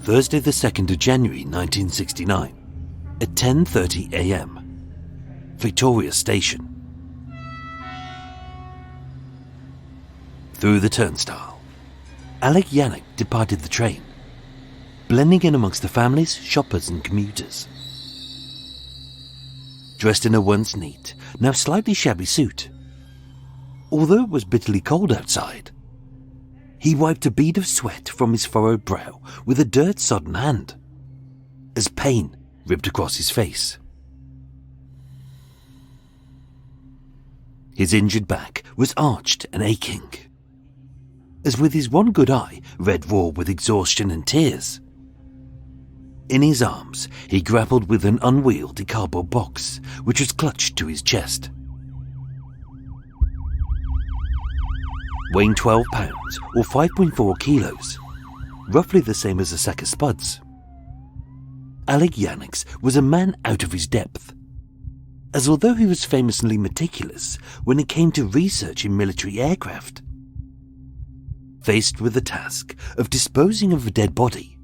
Thursday the 2nd of January 1969, at 10:30 a.m. Victoria Station. Through the turnstile, Alec Vanags departed the train, blending in amongst the families, shoppers and commuters. Dressed in a once neat, now slightly shabby suit, although it was bitterly cold outside, he wiped a bead of sweat from his furrowed brow with a dirt-sodden hand, as pain ripped across his face. His injured back was arched and aching, as with his one good eye red raw with exhaustion and tears. In his arms, he grappled with an unwieldy cardboard box, which was clutched to his chest. Weighing 12 pounds or 5.4 kilos, roughly the same as a sack of spuds, Alec Vanags was a man out of his depth, as although he was famously meticulous when it came to research in military aircraft, faced with the task of disposing of a dead body,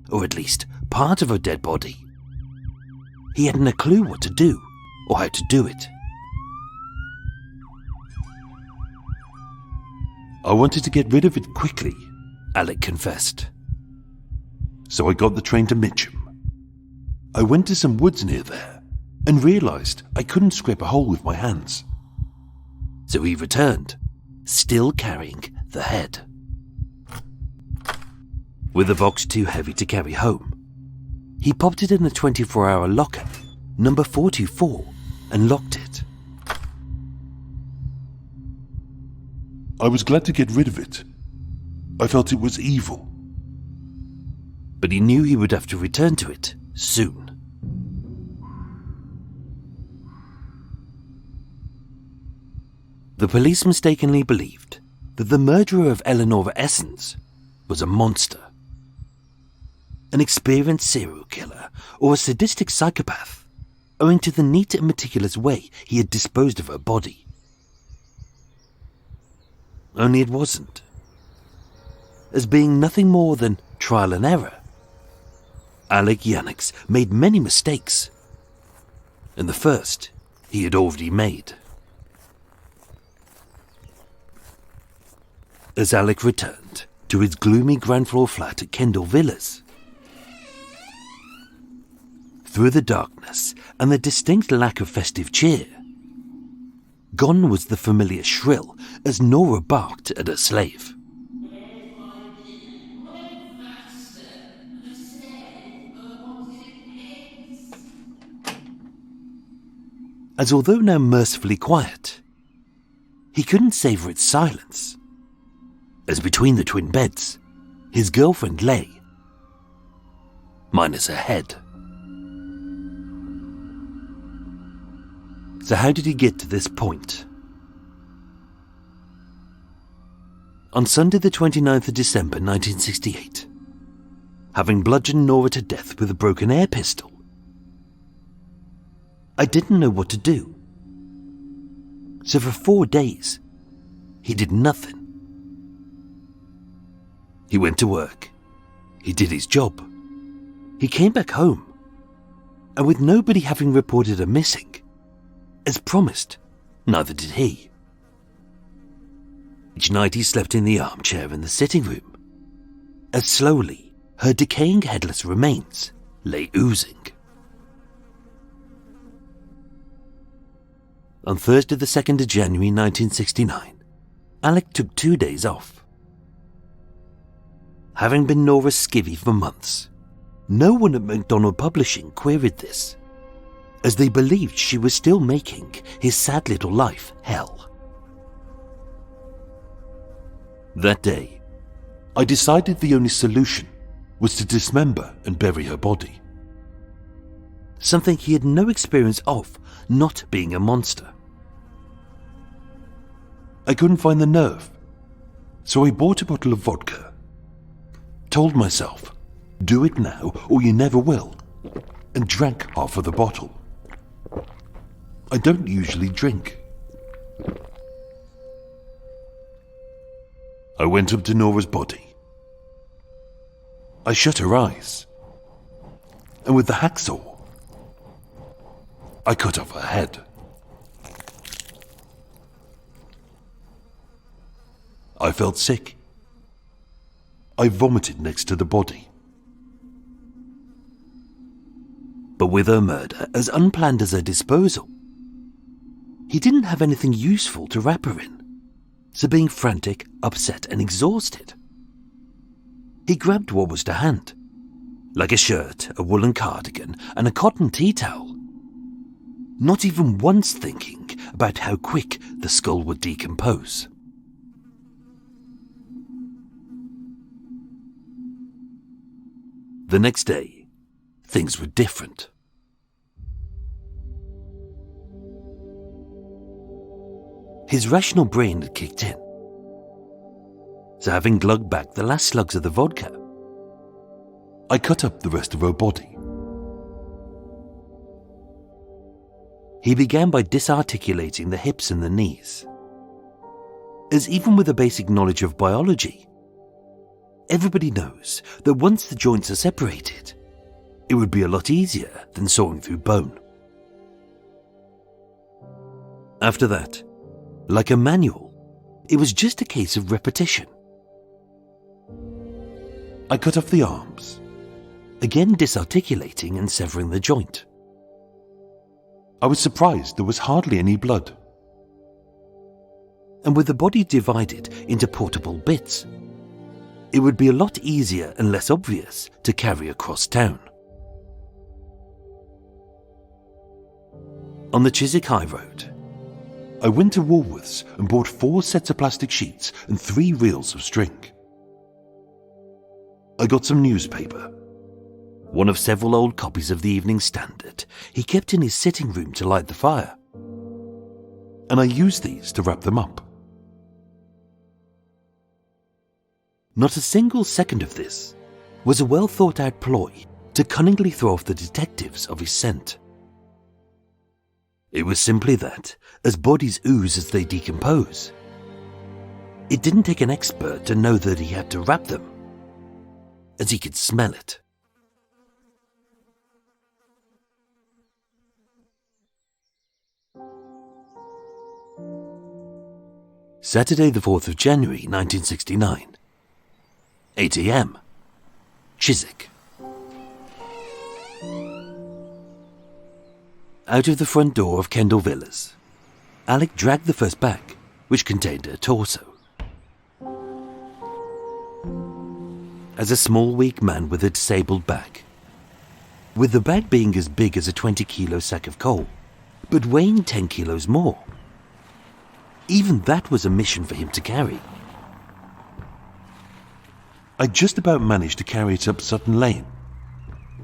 or at least part of a dead body, he hadn't a clue what to do or how to do it. I wanted to get rid of it quickly, Alec confessed. So I got the train to Mitcham. I went to some woods near there and realised I couldn't scrape a hole with my hands. So he returned, still carrying the head. With the box too heavy to carry home, he popped it in a 24-hour locker, number 424, and locked it. I was glad to get rid of it. I felt it was evil. But he knew he would have to return to it soon. The police mistakenly believed that the murderer of Nora was a monster, an experienced serial killer or a sadistic psychopath, owing to the neat and meticulous way he had disposed of her body. Only it wasn't. As being nothing more than trial and error, Alec Vanags made many mistakes, and the first he had already made. As Alec returned to his gloomy ground floor flat at Kendall Villas, through the darkness and the distinct lack of festive cheer, gone was the familiar shrill as Nora barked at her slave. As although now mercifully quiet, he couldn't savour its silence, as between the twin beds, his girlfriend lay, minus her head. So how did he get to this point? On Sunday the 29th of December 1968, having bludgeoned Nora to death with a broken air pistol, I didn't know what to do. So for 4 days, he did nothing. He went to work. He did his job. He came back home. And with nobody having reported her missing, as promised, neither did he. Each night he slept in the armchair in the sitting room, as slowly her decaying headless remains lay oozing. On Thursday the 2nd of January 1969, Alec took 2 days off. Having been Nora's skivvy for months, no one at McDonald Publishing queried this, as they believed she was still making his sad little life hell. That day, I decided the only solution was to dismember and bury her body. Something he had no experience of, not being a monster. I couldn't find the nerve, so I bought a bottle of vodka. Told myself, do it now or you never will, and drank half of the bottle. I don't usually drink. I went up to Nora's body. I shut her eyes, and with the hacksaw, I cut off her head. I felt sick. I vomited next to the body. But with her murder as unplanned as her disposal, he didn't have anything useful to wrap her in, so being frantic, upset and exhausted, he grabbed what was to hand, like a shirt, a woolen cardigan and a cotton tea towel, not even once thinking about how quick the skull would decompose. The next day, things were different. His rational brain had kicked in. So having glugged back the last slugs of the vodka, I cut up the rest of her body. He began by disarticulating the hips and the knees. As even with a basic knowledge of biology, everybody knows that once the joints are separated, it would be a lot easier than sawing through bone. After that, like a manual, it was just a case of repetition. I cut off the arms, again disarticulating and severing the joint. I was surprised there was hardly any blood. And with the body divided into portable bits, it would be a lot easier and less obvious to carry across town. On the Chiswick High Road, I went to Woolworths and bought 4 sets of plastic sheets and 3 reels of string. I got some newspaper. One of several old copies of the Evening Standard he kept in his sitting room to light the fire. And I used these to wrap them up. Not a single second of this was a well thought out ploy to cunningly throw off the detectives of his scent. It was simply that, as bodies ooze as they decompose, it didn't take an expert to know that he had to wrap them, as he could smell it. Saturday the 4th of January 1969, 8 a.m, Chiswick. Out of the front door of Kendall Villas, Alec dragged the first bag, which contained her torso. As a small, weak man with a disabled back, with the bag being as big as a 20-kilo sack of coal, but weighing 10 kilos more, even that was a mission for him to carry. I just about managed to carry it up Sutton Lane,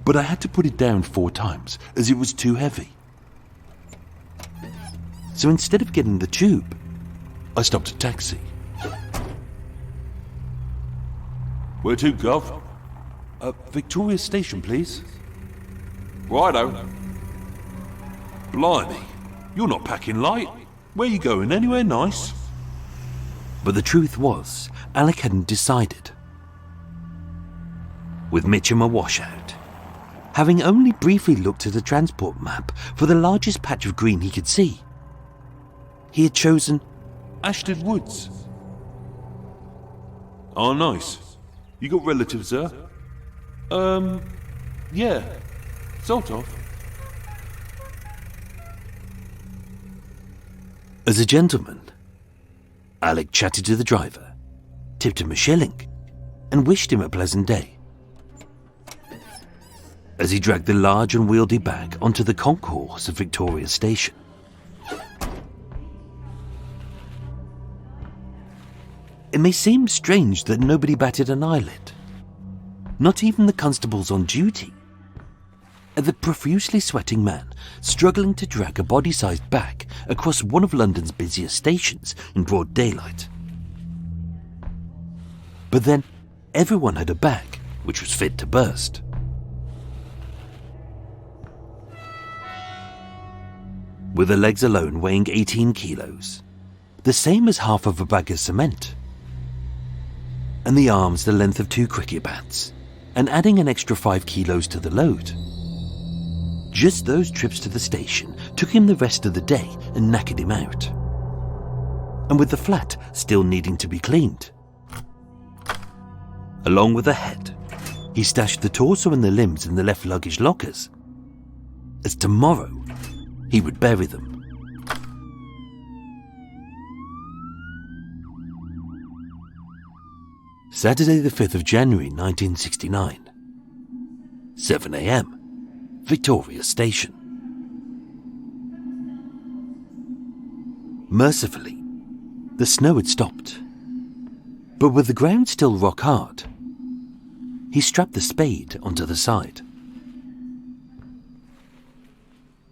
but I had to put it down 4 times as it was too heavy. So instead of getting the tube, I stopped a taxi. Where to, Gov? Victoria Station, please. Righto. Blimey, you're not packing light. Where you going? Anywhere nice? But the truth was, Alec hadn't decided. With Mitcham a washout, having only briefly looked at a transport map for the largest patch of green he could see, he had chosen Ashton Woods. Oh, nice. You got relatives there? Yeah, sort of. As a gentleman, Alec chatted to the driver, tipped him a shilling, and wished him a pleasant day. As he dragged the large unwieldy bag onto the concourse of Victoria Station. It may seem strange that nobody batted an eyelid, not even the constables on duty, at the profusely sweating man struggling to drag a body-sized bag across one of London's busiest stations in broad daylight. But then, everyone had a bag which was fit to burst. With the legs alone weighing 18 kilos, the same as half of a bag of cement, and the arms the length of 2 cricket bats, and adding an extra 5 kilos to the load. Just those trips to the station took him the rest of the day and knackered him out. And with the flat still needing to be cleaned. Along with the head, he stashed the torso and the limbs in the left luggage lockers, as tomorrow he would bury them. Saturday the 5th of January 1969, 7 a.m, Victoria Station. Mercifully, the snow had stopped, but with the ground still rock hard, he strapped the spade onto the side.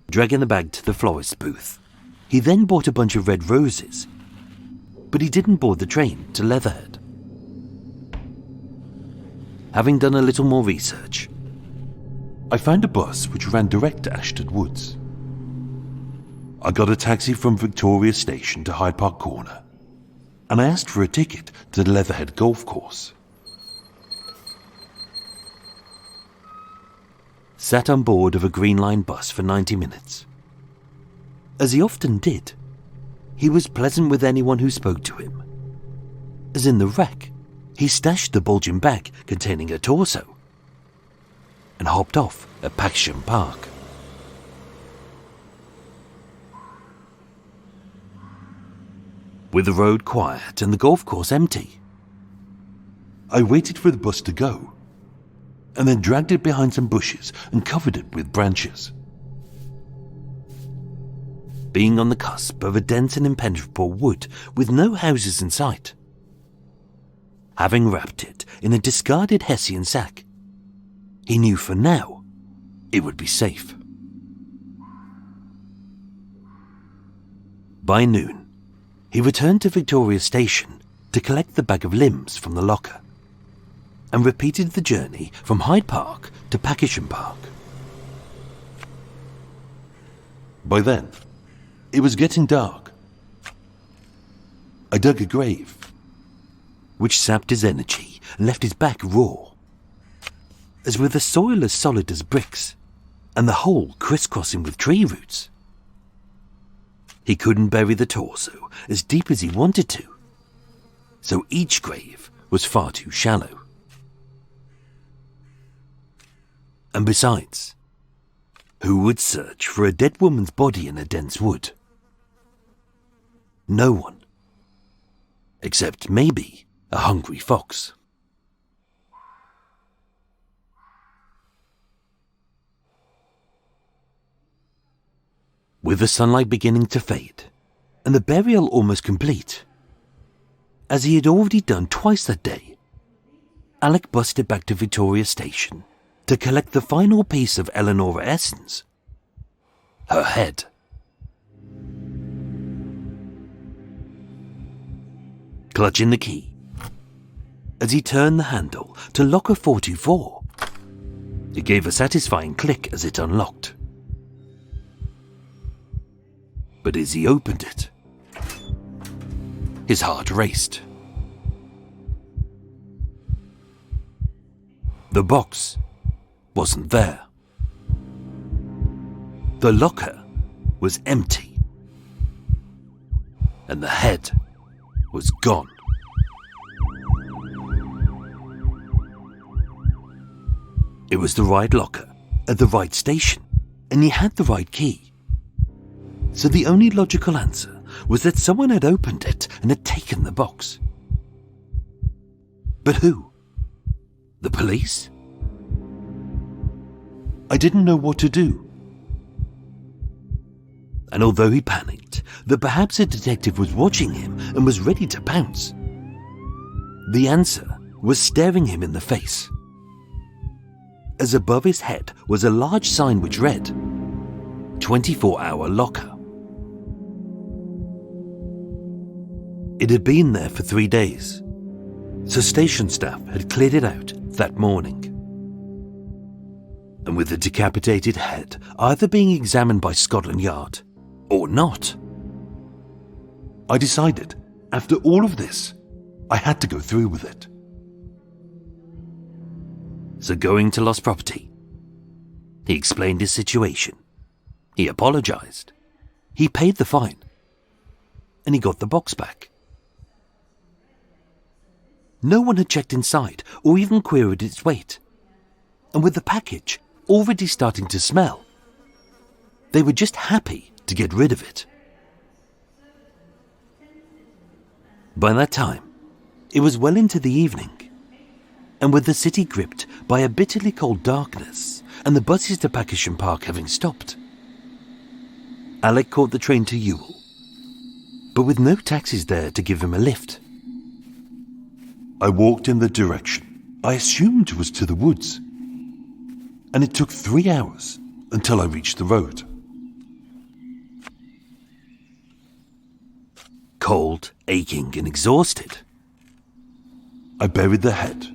Dragging the bag to the florist's booth, he then bought a bunch of red roses, but he didn't board the train to Leatherhead. Having done a little more research, I found a bus which ran direct to Ashton Woods. I got a taxi from Victoria Station to Hyde Park Corner, and I asked for a ticket to the Leatherhead Golf Course. Sat on board of a Green Line bus for 90 minutes. As he often did, he was pleasant with anyone who spoke to him. As in the wreck, he stashed the bulging bag containing a torso and hopped off at Paxton Park. With the road quiet and the golf course empty, I waited for the bus to go, and then dragged it behind some bushes and covered it with branches. being on the cusp of a dense and impenetrable wood with no houses in sight. Having wrapped it in a discarded Hessian sack, he knew for now it would be safe. By noon, he returned to Victoria Station to collect the bag of limbs from the locker and repeated the journey from Hyde Park to Paxton Park. By then, it was getting dark. I dug a grave, which sapped his energy and left his back raw, as with the soil as solid as bricks and the hole crisscrossing with tree roots. He couldn't bury the torso as deep as he wanted to, so each grave was far too shallow. And besides, who would search for a dead woman's body in a dense wood? No one. Except maybe a hungry fox. With the sunlight beginning to fade, and the burial almost complete, as he had already done twice that day, Alec busted back to Victoria Station to collect the final piece of Eleanor essence, her head. Clutching the key, as he turned the handle to locker 424, it gave a satisfying click as it unlocked. But as he opened it, his heart raced. The box wasn't there. The locker was empty. And the head was gone. It was the right locker at the right station, and he had the right key. So the only logical answer was that someone had opened it and had taken the box. But who? The police? I didn't know what to do. And although he panicked that perhaps a detective was watching him and was ready to pounce, the answer was staring him in the face. As above his head was a large sign which read, 24-hour locker. It had been there for 3 days, so station staff had cleared it out that morning. And with the decapitated head either being examined by Scotland Yard or not, I decided, after all of this, I had to go through with it. so going to lost property. He explained his situation. He apologized. He paid the fine. And he got the box back. No one had checked inside or even queried its weight. And with the package already starting to smell, they were just happy to get rid of it. By that time, it was well into the evening, and with the city gripped by a bitterly cold darkness and the buses to Packisham Park having stopped, Alec caught the train to Ewell, but with no taxis there to give him a lift. I walked in the direction I assumed was to the woods, and it took 3 hours until I reached the road. Cold, aching and exhausted, I buried the head.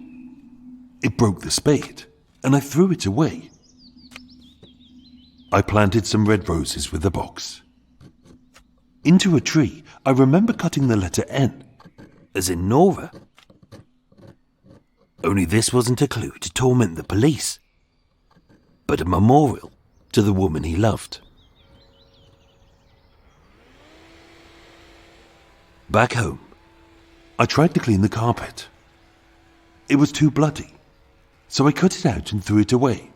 It broke the spade, and I threw it away. I planted some red roses with the box. Into a tree, I remember cutting the letter N. as in Nora. Only this wasn't a clue to torment the police, but a memorial to the woman he loved. Back home, I tried to clean the carpet. It was too bloody, so I cut it out and threw it away,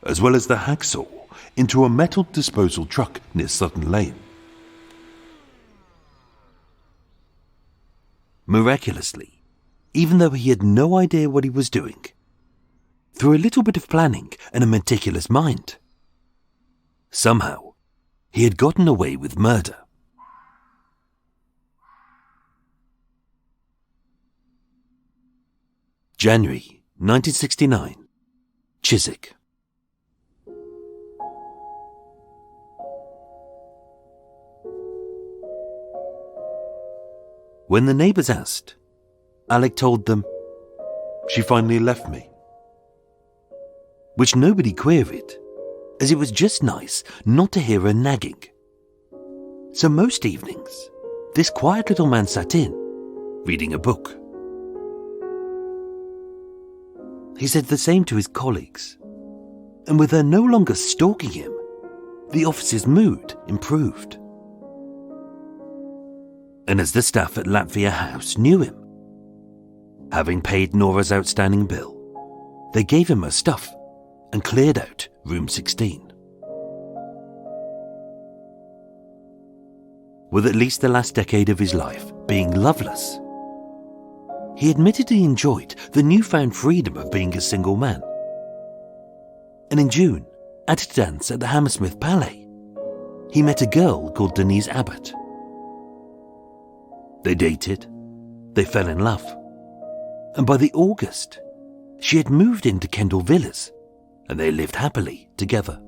as well as the hacksaw into a metal disposal truck near Sutton Lane. miraculously, even though he had no idea what he was doing, through a little bit of planning and a meticulous mind, somehow he had gotten away with murder. January 1969, Chiswick. When the neighbours asked, Alec told them, She finally left me. which nobody queried, as it was just nice not to hear her nagging. So most evenings, this quiet little man sat in, reading a book. He said the same to his colleagues, and with her no longer stalking him, the office's mood improved. And as the staff at Latvia House knew him, having paid Nora's outstanding bill, they gave him her stuff and cleared out room 16. With at least the last decade of his life being loveless, he admitted he enjoyed the newfound freedom of being a single man. And in June, at a dance at the Hammersmith Palais, he met a girl called Denise Abbott. They dated, they fell in love, and by the August, she had moved into Kendal Villas, and they lived happily together.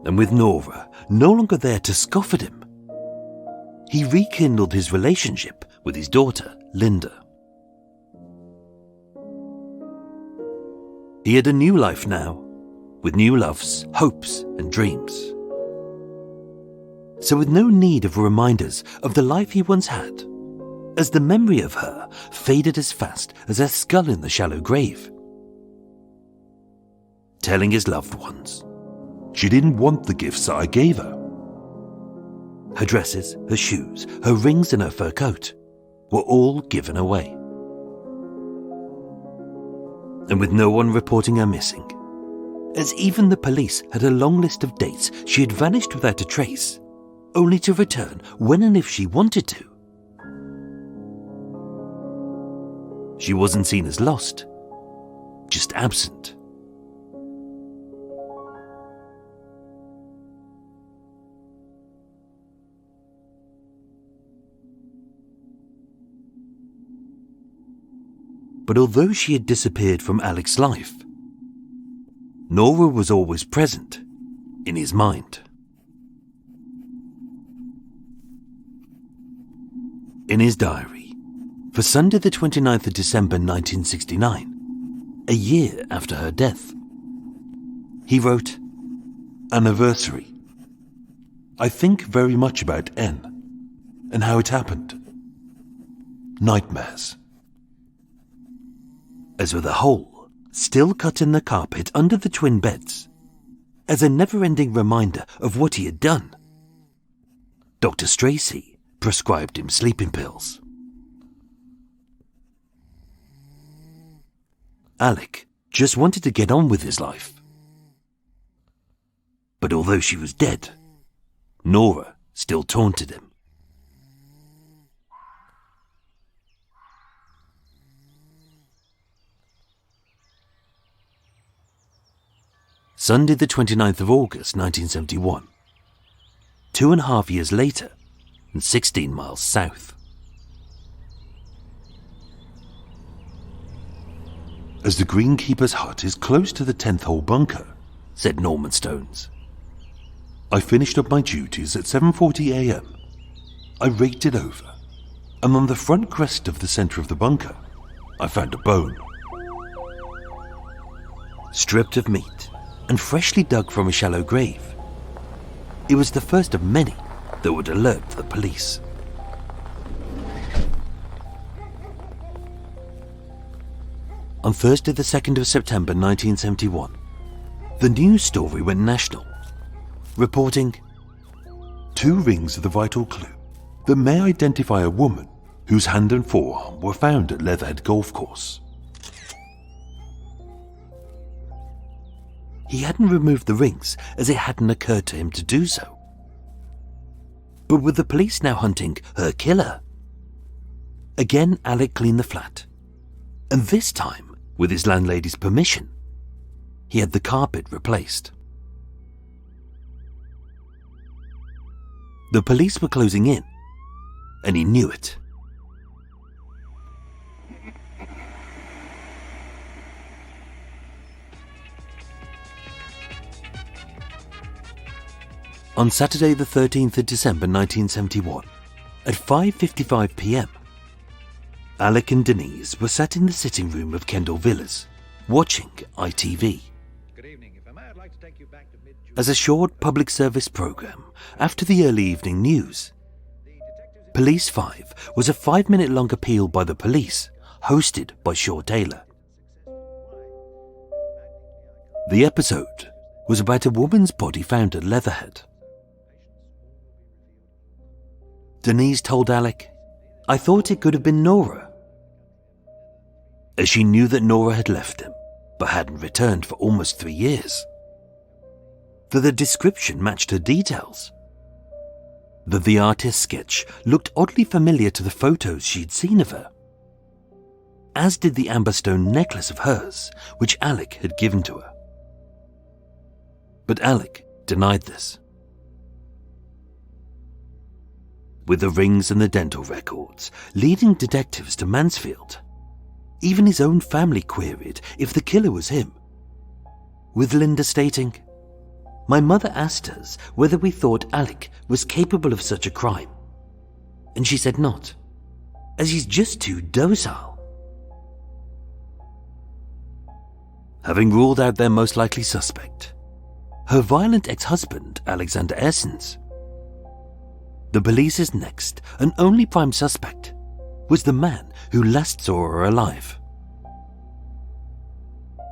And with Nora no longer there to scoff at him, he rekindled his relationship with his daughter, Linda. He had a new life now, with new loves, hopes, and dreams. So with no need of reminders of the life he once had, as the memory of her faded as fast as her skull in the shallow grave. Telling his loved ones, She didn't want the gifts that I gave her. her dresses, her shoes, her rings and her fur coat were all given away. And with no one reporting her missing, as even the police had a long list of dates she had vanished without a trace, only to return when and if she wanted to. She wasn't seen as lost, just absent. But although she had disappeared from Alec's life, Nora was always present in his mind. In his diary, for Sunday the 29th of December 1969, a year after her death, he wrote, Anniversary. I think very much about N and how it happened. Nightmares. as with a hole still cut in the carpet under the twin beds, as a never-ending reminder of what he had done. Dr. Stracey prescribed him sleeping pills. Alec just wanted to get on with his life. But although she was dead, Nora still taunted him. Sunday the 29th of August 1971. 2.5 years later, and 16 miles south. As the greenkeeper's hut is close to the 10th hole bunker, said Norman Stones. I finished up my duties at 7:40 a.m. I raked it over, and on the front crest of the centre of the bunker, I found a bone. Stripped of meat and freshly dug from a shallow grave. It was the first of many that would alert the police. On Thursday the 2nd of September 1971, the news story went national, reporting 2 rings of the vital clue that may identify a woman whose hand and forearm were found at Leatherhead Golf Course. He hadn't removed the rings as it hadn't occurred to him to do so. But with the police now hunting her killer, again Alec cleaned the flat, and this time, with his landlady's permission, he had the carpet replaced. The police were closing in, and he knew it. On Saturday the 13th of December 1971, at 5:55 p.m, Alec and Denise were sat in the sitting room of Kendall Villas, watching ITV. Good evening. If I may, I'd like to take you back to mid-June. As a short public service programme after the early evening news, Police 5 was a 5-minute long appeal by the police, hosted by Shaw Taylor. The episode was about a woman's body found at Leatherhead. Denise told Alec, "I thought it could have been Nora," as she knew that Nora had left him, but hadn't returned for almost 3 years. That the description matched her details. That the artist's sketch looked oddly familiar to the photos she'd seen of her, as did the amber stone necklace of hers, which Alec had given to her. But Alec denied this. With the rings and the dental records leading detectives to Mansfield, even his own family queried if the killer was him, with Linda stating, "My mother asked us whether we thought Alec was capable of such a crime, and she said not, as he's just too docile." Having ruled out their most likely suspect, her violent ex-husband Alexander Essens, the police's next and only prime suspect was the man who last saw her alive.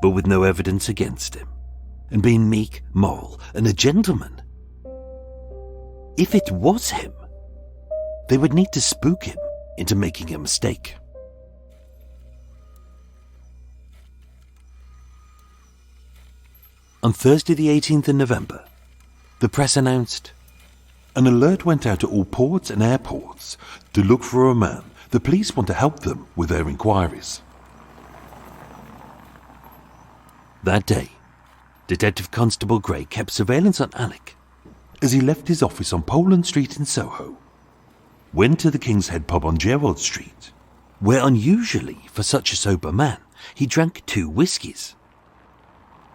But with no evidence against him, and being meek, moral, and a gentleman, if it was him, they would need to spook him into making a mistake. On Thursday the 18th of November, the press announced, An alert went out to all ports and airports to look for a man. The police want to help them with their inquiries. That day, Detective Constable Gray kept surveillance on Alec As he left his office on Poland Street in Soho, went to the King's Head pub on Gerald Street, where unusually for such a sober man, he drank 2 whiskies.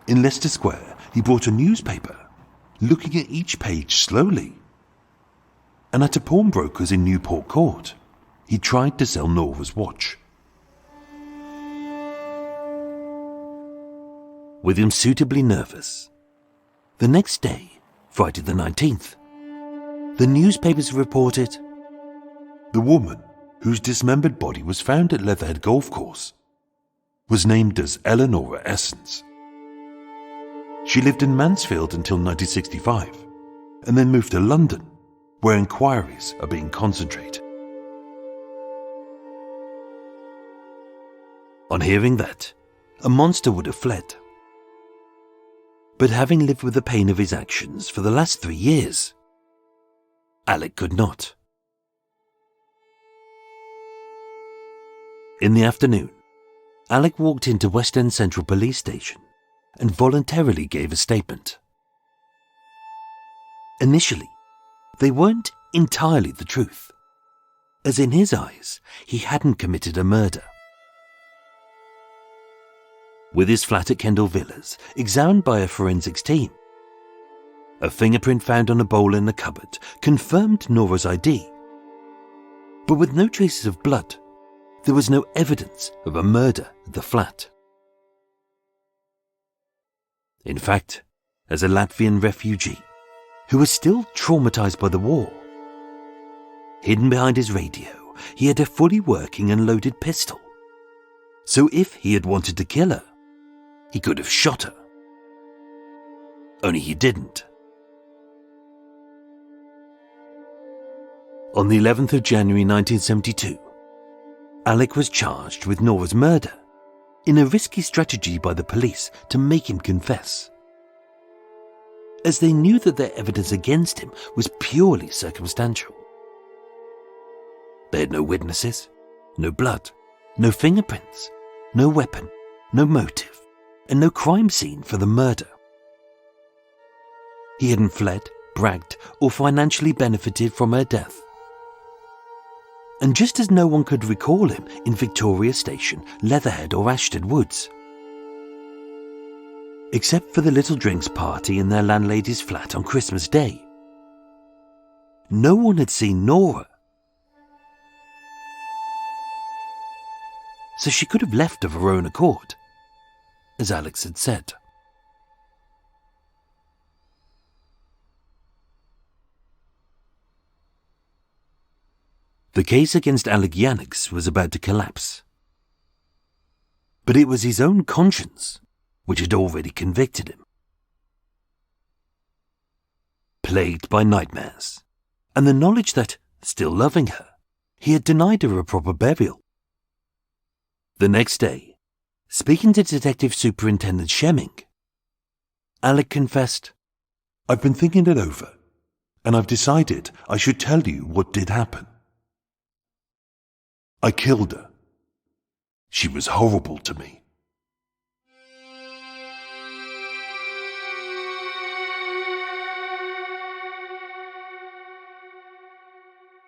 in Leicester Square, he brought a newspaper, looking at each page slowly. And at a pawnbroker's in Newport Court, he tried to sell Nora's watch. With him suitably nervous, the next day, Friday the 19th, the newspapers reported, The woman, whose dismembered body was found at Leatherhead Golf Course, was named as Eleanor Essence. She lived in Mansfield until 1965 and then moved to London, where inquiries are being concentrated. On hearing that, a monster would have fled. But having lived with the pain of his actions for the last 3 years, Alec could not. In the afternoon, Alec walked into West End Central Police Station and voluntarily gave a statement. Initially, they weren't entirely the truth, as in his eyes, he hadn't committed a murder. With his flat at Kendall Villas examined by a forensics team, a fingerprint found on a bowl in the cupboard confirmed Nora's ID. But with no traces of blood, there was no evidence of a murder at the flat. In fact, as a Latvian refugee who was still traumatized by the war, hidden behind his radio, he had a fully working and loaded pistol. So if he had wanted to kill her, he could have shot her. Only he didn't. On the 11th of January 1972, Alec was charged with Nora's murder in a risky strategy by the police to make him confess, as they knew that their evidence against him was purely circumstantial. They had no witnesses, no blood, no fingerprints, no weapon, no motive, and no crime scene for the murder. He hadn't fled, bragged, or financially benefited from her death. And just as no one could recall him in Victoria Station, Leatherhead, or Ashton Woods, except for the little drinks party in their landlady's flat on Christmas Day, no one had seen Nora. So she could have left of her own accord, as Alex had said. The case against Alec Vanags was about to collapse. But it was his own conscience which had already convicted him. Plagued by nightmares, and the knowledge that, still loving her, he had denied her a proper burial. The next day, speaking to Detective Superintendent Shemming, Alec confessed, "I've been thinking it over, and I've decided I should tell you what did happen. I killed her. She was horrible to me."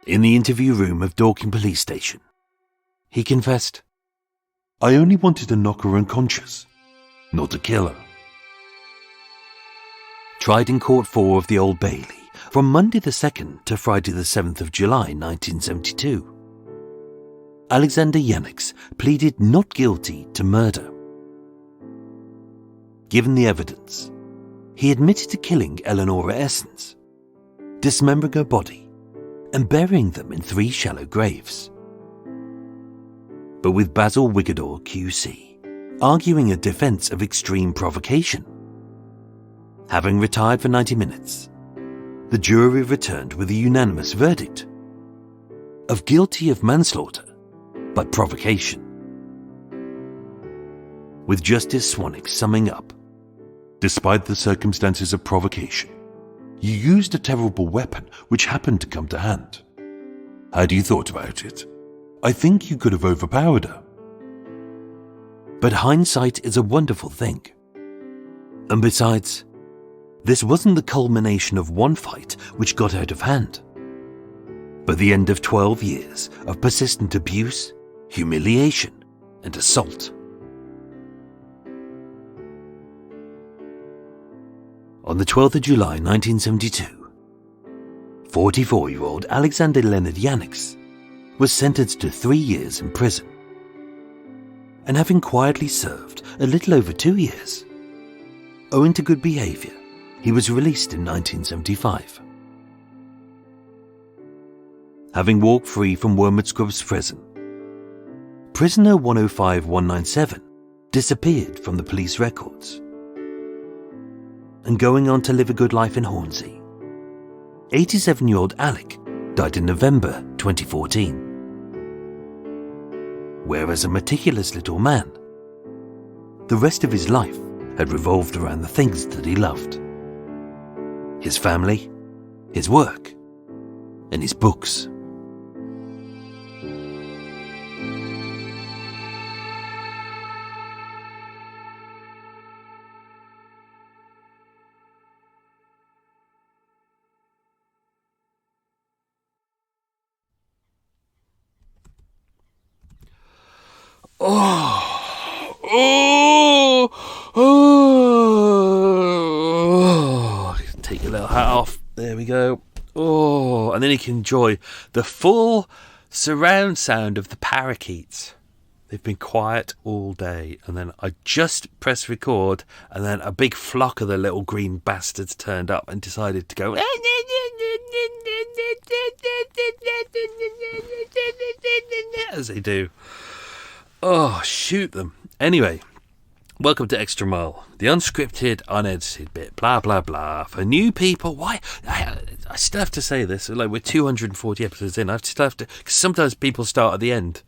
In the interview room of Dorking Police Station, he confessed, "I only wanted to knock her unconscious, not to kill her." Tried in Court 4 of the Old Bailey from Monday the 2nd to Friday the 7th of July 1972, Alexander Vanags pleaded not guilty to murder. Given the evidence, he admitted to killing Eleanor Essence, dismembering her body, and burying them in 3 shallow graves. But with Basil Wigador QC arguing a defense of extreme provocation, having retired for 90 minutes, the jury returned with a unanimous verdict of guilty of manslaughter but provocation. With Justice Swanwick summing up, "Despite the circumstances of provocation, you used a terrible weapon which happened to come to hand. Had you thought about it, I think you could have overpowered her." But hindsight is a wonderful thing. And besides, this wasn't the culmination of one fight which got out of hand, but the end of 12 years of persistent abuse, humiliation, and assault. On the 12th of July 1972, 44-year-old Alexander Leonard Vanags was sentenced to 3 years in prison. And having quietly served a little over 2 years, owing to good behaviour, he was released in 1975. Having walked free from Wormwood Scrubs prison, prisoner 105197 disappeared from the police records. And going on to live a good life in Hornsey, 87-year-old Alec died in November 2014. Whereas a meticulous little man, the rest of his life had revolved around the things that he loved. His family, his work, and his books. Take your little hat off. There we go. Oh, and then you can enjoy the full surround sound of the parakeets. They've been quiet all day, and then I just pressed record, and then a big flock of the little green bastards turned up and decided to go as they do. Oh, shoot them. Anyway, welcome to Extra Mile, the unscripted, unedited bit, blah, blah, blah. For new people, why? I still have to say this, like we're 240 episodes in, I still have to, because sometimes people start at the end.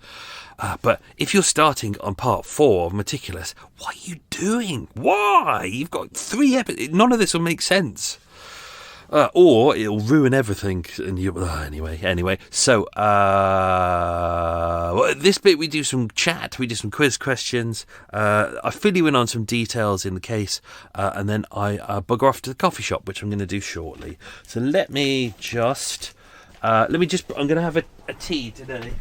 But if you're starting on part 4 of Meticulous, what are you doing? Why? You've got 3 episodes, none of this will make sense. Or it'll ruin everything. And you, anyway. So, this bit we do some chat, we do some quiz questions. I fill you in on some details in the case, and then I bugger off to the coffee shop, which I'm going to do shortly. So I'm going to have a tea today.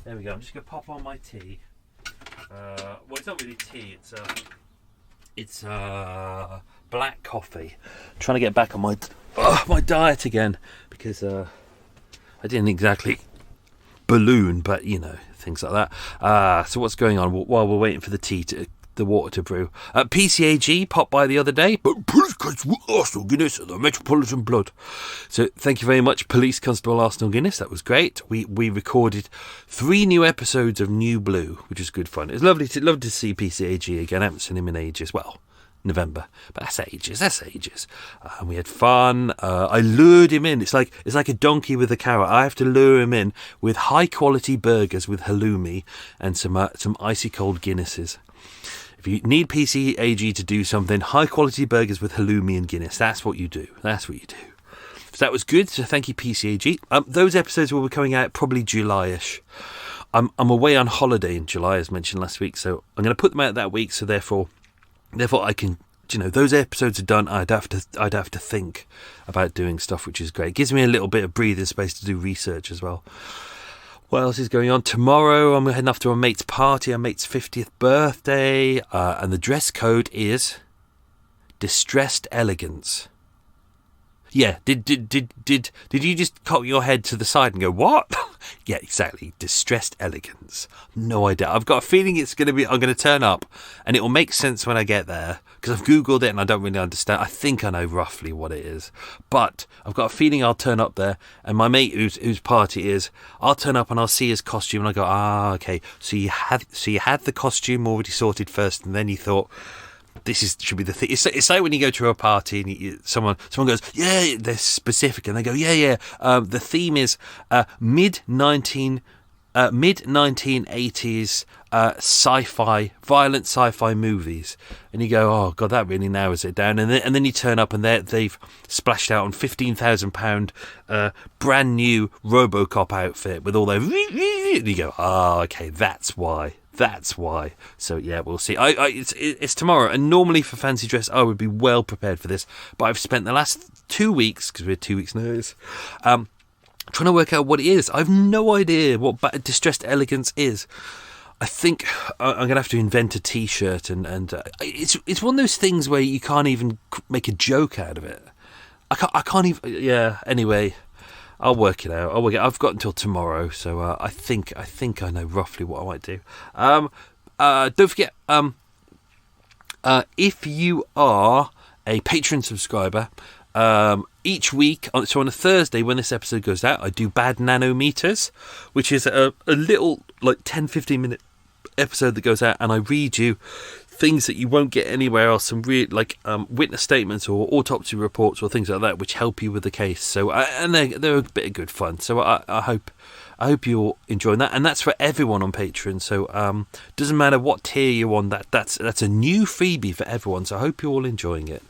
There we go. I'm just going to pop on my tea. Well, it's not really tea. It's black coffee. I'm trying to get back on my diet again, because I didn't exactly balloon, but things like that. So what's going on while we're waiting for the water to brew? PCAG popped by the other day, but Police Constable Arsenal Guinness and the Metropolitan Blood. So thank you very much, Police Constable Arsenal Guinness. That was great. We recorded 3 new episodes of New Blue, which was good fun. It was lovely to see PCAG again. I haven't seen him in ages. Well, November, but that's ages. And we had fun. I lured him in. It's like a donkey with a carrot. I have to lure him in with high quality burgers with halloumi and some icy cold Guinnesses. If you need PCAG to do something, high quality burgers with halloumi and Guinness. That's what you do. So that was good. So thank you, PCAG. Those episodes will be coming out probably July-ish. I'm away on holiday in July, as mentioned last week. So I'm going to put them out that week. So therefore I can, those episodes are done. I'd have to think about doing stuff, which is great. It gives me a little bit of breathing space to do research as well. What else is going on? Tomorrow I'm heading off to a mate's party, a mate's 50th birthday, and the dress code is distressed elegance. Yeah, did you just cock your head to the side and go, what? Yeah, exactly. Distressed elegance. No idea. I've got a feeling I'm going to turn up and it will make sense when I get there, because I've Googled it and I don't really understand. I think I know roughly what it is, but I've got a feeling I'll turn up there, and my mate whose party is, I'll turn up and I'll see his costume and I go, okay. So you had the costume already sorted first, and then you thought, should be the thing. It's like when you go to a party and someone goes, yeah, they're specific, and they go, yeah. The theme is mid 1980s violent sci-fi movies, and you go, oh god, that really narrows it down. And then you turn up and they've splashed out on £15,000 brand new RoboCop outfit with all their, and you go, okay, that's why. So yeah, we'll see. It's tomorrow, and normally for fancy dress I would be well prepared for this, but I've spent the last 2 weeks, because we're 2 weeks notice, trying to work out what it is. I've no idea what distressed elegance is. I think I'm going to have to invent a T-shirt, and it's one of those things where you can't even make a joke out of it. I can't even. Yeah. Anyway, I'll work it out. I've got until tomorrow, so I think I know roughly what I might do. Don't forget, if you are a Patreon subscriber, each week, so on a Thursday when this episode goes out, I do Bad Nanometers, which is a little, like 10-15 minute episode that goes out, and I read you things that you won't get anywhere else, some real witness statements or autopsy reports or things like that, which help you with the case. So and they're a bit of good fun. So I hope you're enjoying that, and that's for everyone on Patreon. So doesn't matter what tier you're on. That's a new freebie for everyone. So I hope you're all enjoying it.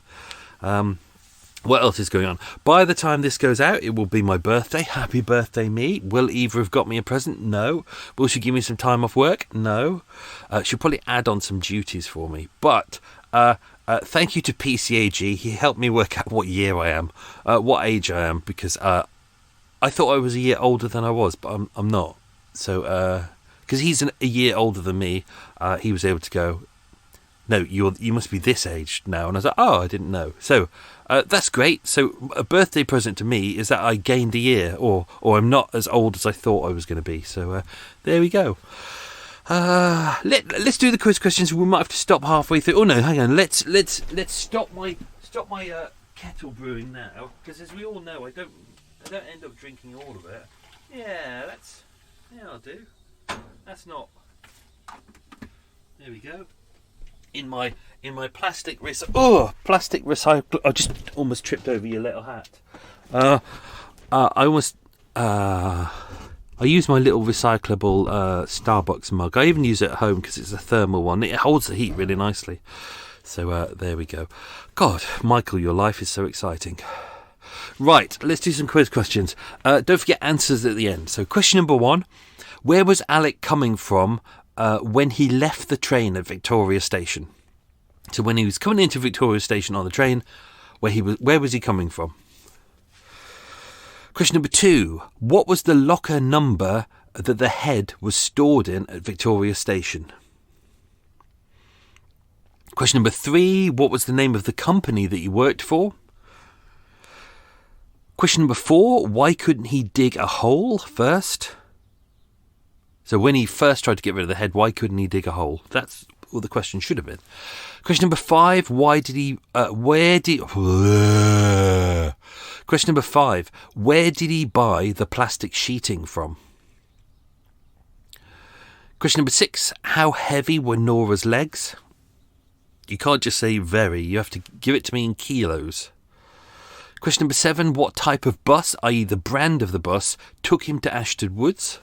What else is going on? By the time this goes out, it will be my birthday. Happy birthday, me. Will Eva have got me a present? No. Will she give me some time off work? No. She'll probably add on some duties for me. But thank you to PCAG. He helped me work out what year I am, what age I am, because I thought I was a year older than I was, but I'm not. So, because he's a year older than me, he was able to go, no, you must be this age now. And I was like, oh, I didn't know. So that's great. So a birthday present to me is that I gained a year, or I'm not as old as I thought I was going to be. So there we go. Let's do the quiz questions. We might have to stop halfway through. Oh no, hang on. Let's stop my kettle brewing now, because as we all know, I don't end up drinking all of it. Yeah, I'll do. That's not. There we go. In my plastic recycle. I just almost tripped over your little hat. I use my little recyclable Starbucks mug. I even use it at home because it's a thermal one. It holds the heat really nicely. So there we go. God, Michael, your life is so exciting. Right, let's do some quiz questions. Don't forget answers at the end. So question number 1: where was Alec coming from when he left the train at Victoria Station? So when he was coming into Victoria Station on the train, where was he coming from? Question number 2: what was the locker number that the head was stored in at Victoria Station? Question number 3: what was the name of the company that he worked for? Question number 4: why couldn't he dig a hole first? So when he first tried to get rid of the head, why couldn't he dig a hole? That's what the question should have been. Question number 5: Question number 5: where did he buy the plastic sheeting from? Question number 6: how heavy were Nora's legs? You can't just say very, you have to give it to me in kilos. Question number 7: what type of bus, i.e. the brand of the bus, took him to Ashton Woods?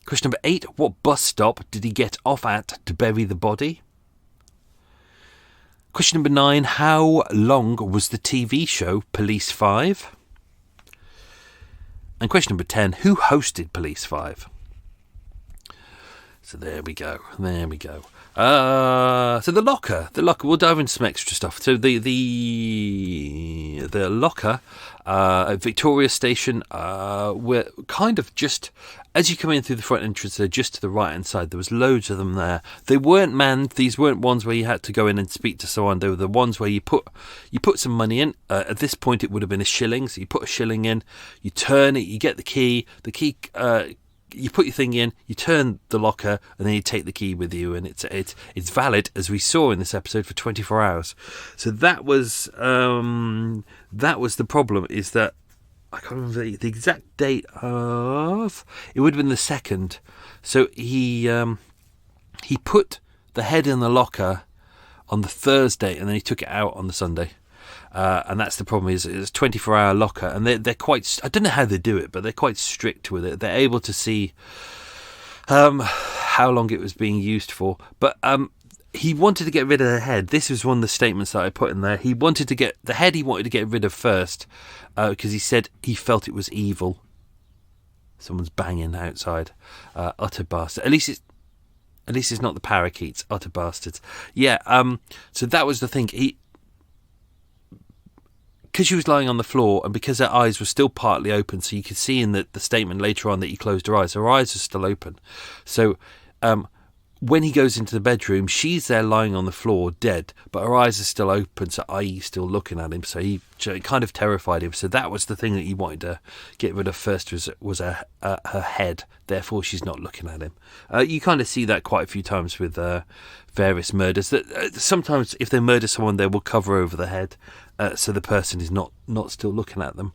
Question number 8: what bus stop did he get off at to bury the body? Question number 9: how long was the TV show Police 5? And question number 10: who hosted Police 5? So there we go. So the locker, we'll dive into some extra stuff. So the locker at Victoria Station were kind of just, as you come in through the front entrance, they're just to the right hand side. There was loads of them there. They weren't manned. These weren't ones where you had to go in and speak to someone. They were the ones where you put some money in. At this point, it would have been a shilling. So you put a shilling in, you turn it, you get the key. The key. You put your thing in, you turn the locker, and then you take the key with you, and it's valid, as we saw in this episode, for 24 hours. So that was the problem. Is that I can't remember the exact date of. It would have been the 2nd. So he put the head in the locker on the Thursday, and then he took it out on the Sunday. And that's the problem, is it's a 24-hour locker, and they're quite, I don't know how they do it, but they're quite strict with it. They're able to see how long it was being used for. But he wanted to get rid of the head. This was one of the statements that I put in there. He wanted to get the head, he wanted to get rid of first, because he said he felt it was evil. Someone's banging outside. Utter bastard. At least it's not the parakeets. Utter bastards. Yeah. So that was the thing. Because she was lying on the floor, and because her eyes were still partly open, so you could see in the statement later on that he closed her eyes. Her eyes are still open. So when he goes into the bedroom, she's there lying on the floor, dead, but her eyes are still open, so i.e. still looking at him. So it kind of terrified him. So that was the thing that he wanted to get rid of first, was her head. Therefore, she's not looking at him. You kind of see that quite a few times with various murders. That sometimes if they murder someone, they will cover over the head, so the person is not still looking at them.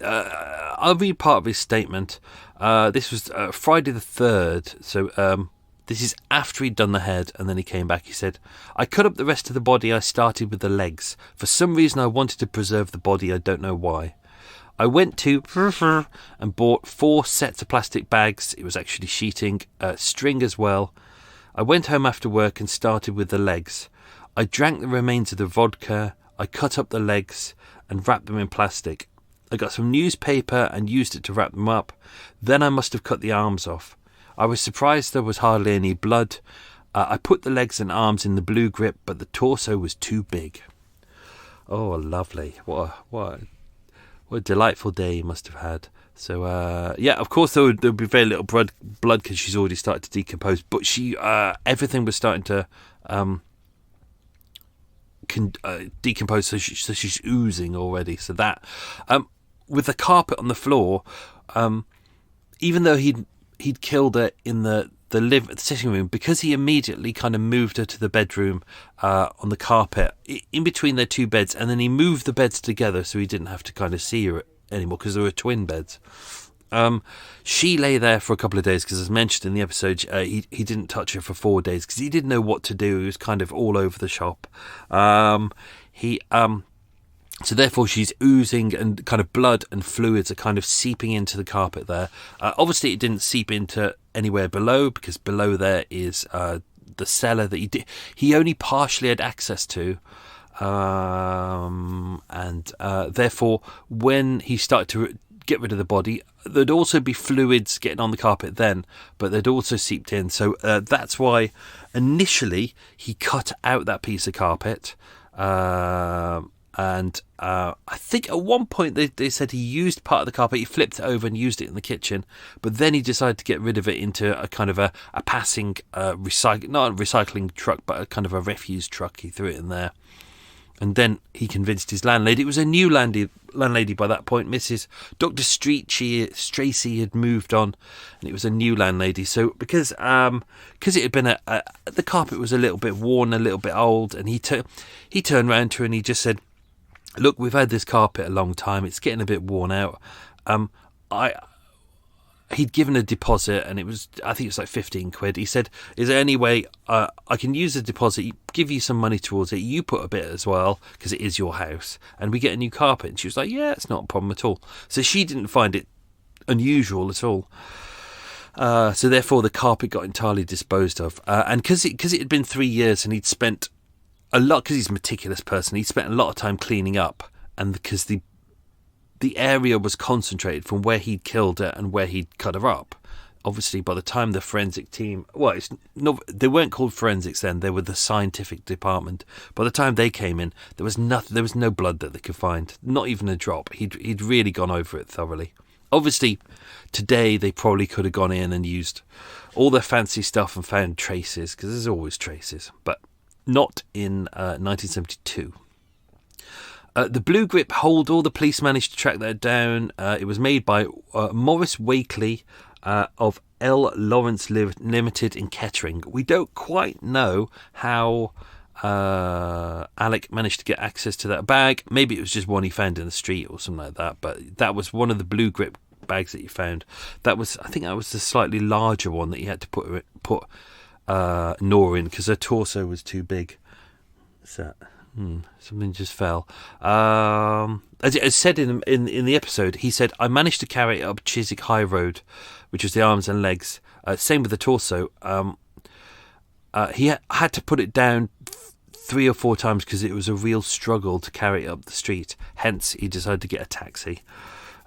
I'll read part of his statement. This was Friday the 3rd, so this is after he'd done the head, and then he came back. He said, I cut up the rest of the body. I started with the legs. For some reason, I wanted to preserve the body. I don't know why. I went to and bought 4 sets of plastic bags. It was actually sheeting, string as well. I went home after work and started with the legs. I drank the remains of the vodka. I cut up the legs and wrapped them in plastic. I got some newspaper and used it to wrap them up. Then I must have cut the arms off. I was surprised there was hardly any blood. I put the legs and arms in the blue grip, but the torso was too big. Oh, lovely. What a delightful day he must have had. So, yeah, of course there would be very little blood because she's already started to decompose. But everything was starting to decompose, so she's oozing already. So that, with the carpet on the floor, even though he'd killed her in the sitting room, because he immediately kind of moved her to the bedroom on the carpet in between their 2 beds, and then he moved the beds together so he didn't have to kind of see her anymore because there were twin beds. She lay there for a couple of days because, as mentioned in the episode, he didn't touch her for 4 days because he didn't know what to do. He was kind of all over the shop. So therefore she's oozing, and kind of blood and fluids are kind of seeping into the carpet there. Obviously it didn't seep into anywhere below, because below there is the cellar that he only partially had access to. Therefore when he started to get rid of the body, there'd also be fluids getting on the carpet then, but they'd also seeped in. So that's why initially he cut out that piece of carpet. And I think at one point they said he used part of the carpet, he flipped it over and used it in the kitchen, but then he decided to get rid of it into a kind of a passing not a recycling truck, but a kind of a refuse truck. He threw it in there. And then he convinced his landlady. It was a new landlady by that point. Mrs. Dr. Stracy had moved on, and it was a new landlady. So because it had been the carpet was a little bit worn, a little bit old, and he turned around to her and he just said, "Look, we've had this carpet a long time. It's getting a bit worn out. He'd given a deposit, and I think it was like 15 quid. He said, is there any way I can use the deposit, give you some money towards it, you put a bit as well, because it is your house, and we get a new carpet? And she was like, yeah, it's not a problem at all. So she didn't find it unusual at all. So therefore the carpet got entirely disposed of. And because it had been 3 years, and he'd spent a lot, because he's a meticulous person, he'd spent a lot of time cleaning up, and because the area was concentrated from where he'd killed her and where he'd cut her up. Obviously, by the time the forensic team... Well, they weren't called forensics then. They were the scientific department. By the time they came in, there was no blood that they could find. Not even a drop. He'd really gone over it thoroughly. Obviously, today they probably could have gone in and used all their fancy stuff and found traces, because there's always traces. But not in 1972. The blue grip holder, the police managed to track that down. It was made by Morris Wakely of L. Lawrence Limited in Kettering. We don't quite know how Alec managed to get access to that bag. Maybe it was just one he found in the street or something like that. But that was one of the blue grip bags that he found. I think that was the slightly larger one that he had to put Nora in, because her torso was too big. What's that? Something just fell. As it said in the episode, he said, I managed to carry it up Chiswick High Road, which was the arms and legs. Same with the torso. He had to put it down 3 or 4 times because it was a real struggle to carry it up the street. Hence, he decided to get a taxi.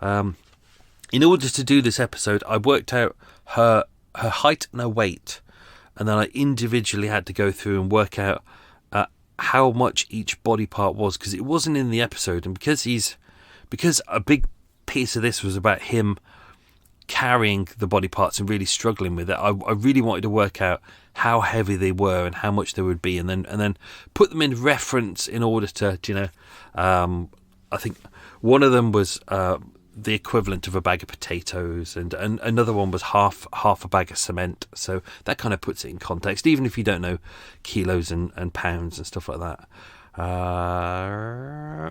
In order to do this episode, I worked out her height and her weight, and then I individually had to go through and work out how much each body part was, because it wasn't in the episode, and because a big piece of this was about him carrying the body parts and really struggling with it, I really wanted to work out how heavy they were and how much they would be, and then put them in reference in order to, I think one of them was the equivalent of a bag of potatoes, and another one was half a bag of cement. So that kind of puts it in context, even if you don't know kilos and pounds and stuff like that.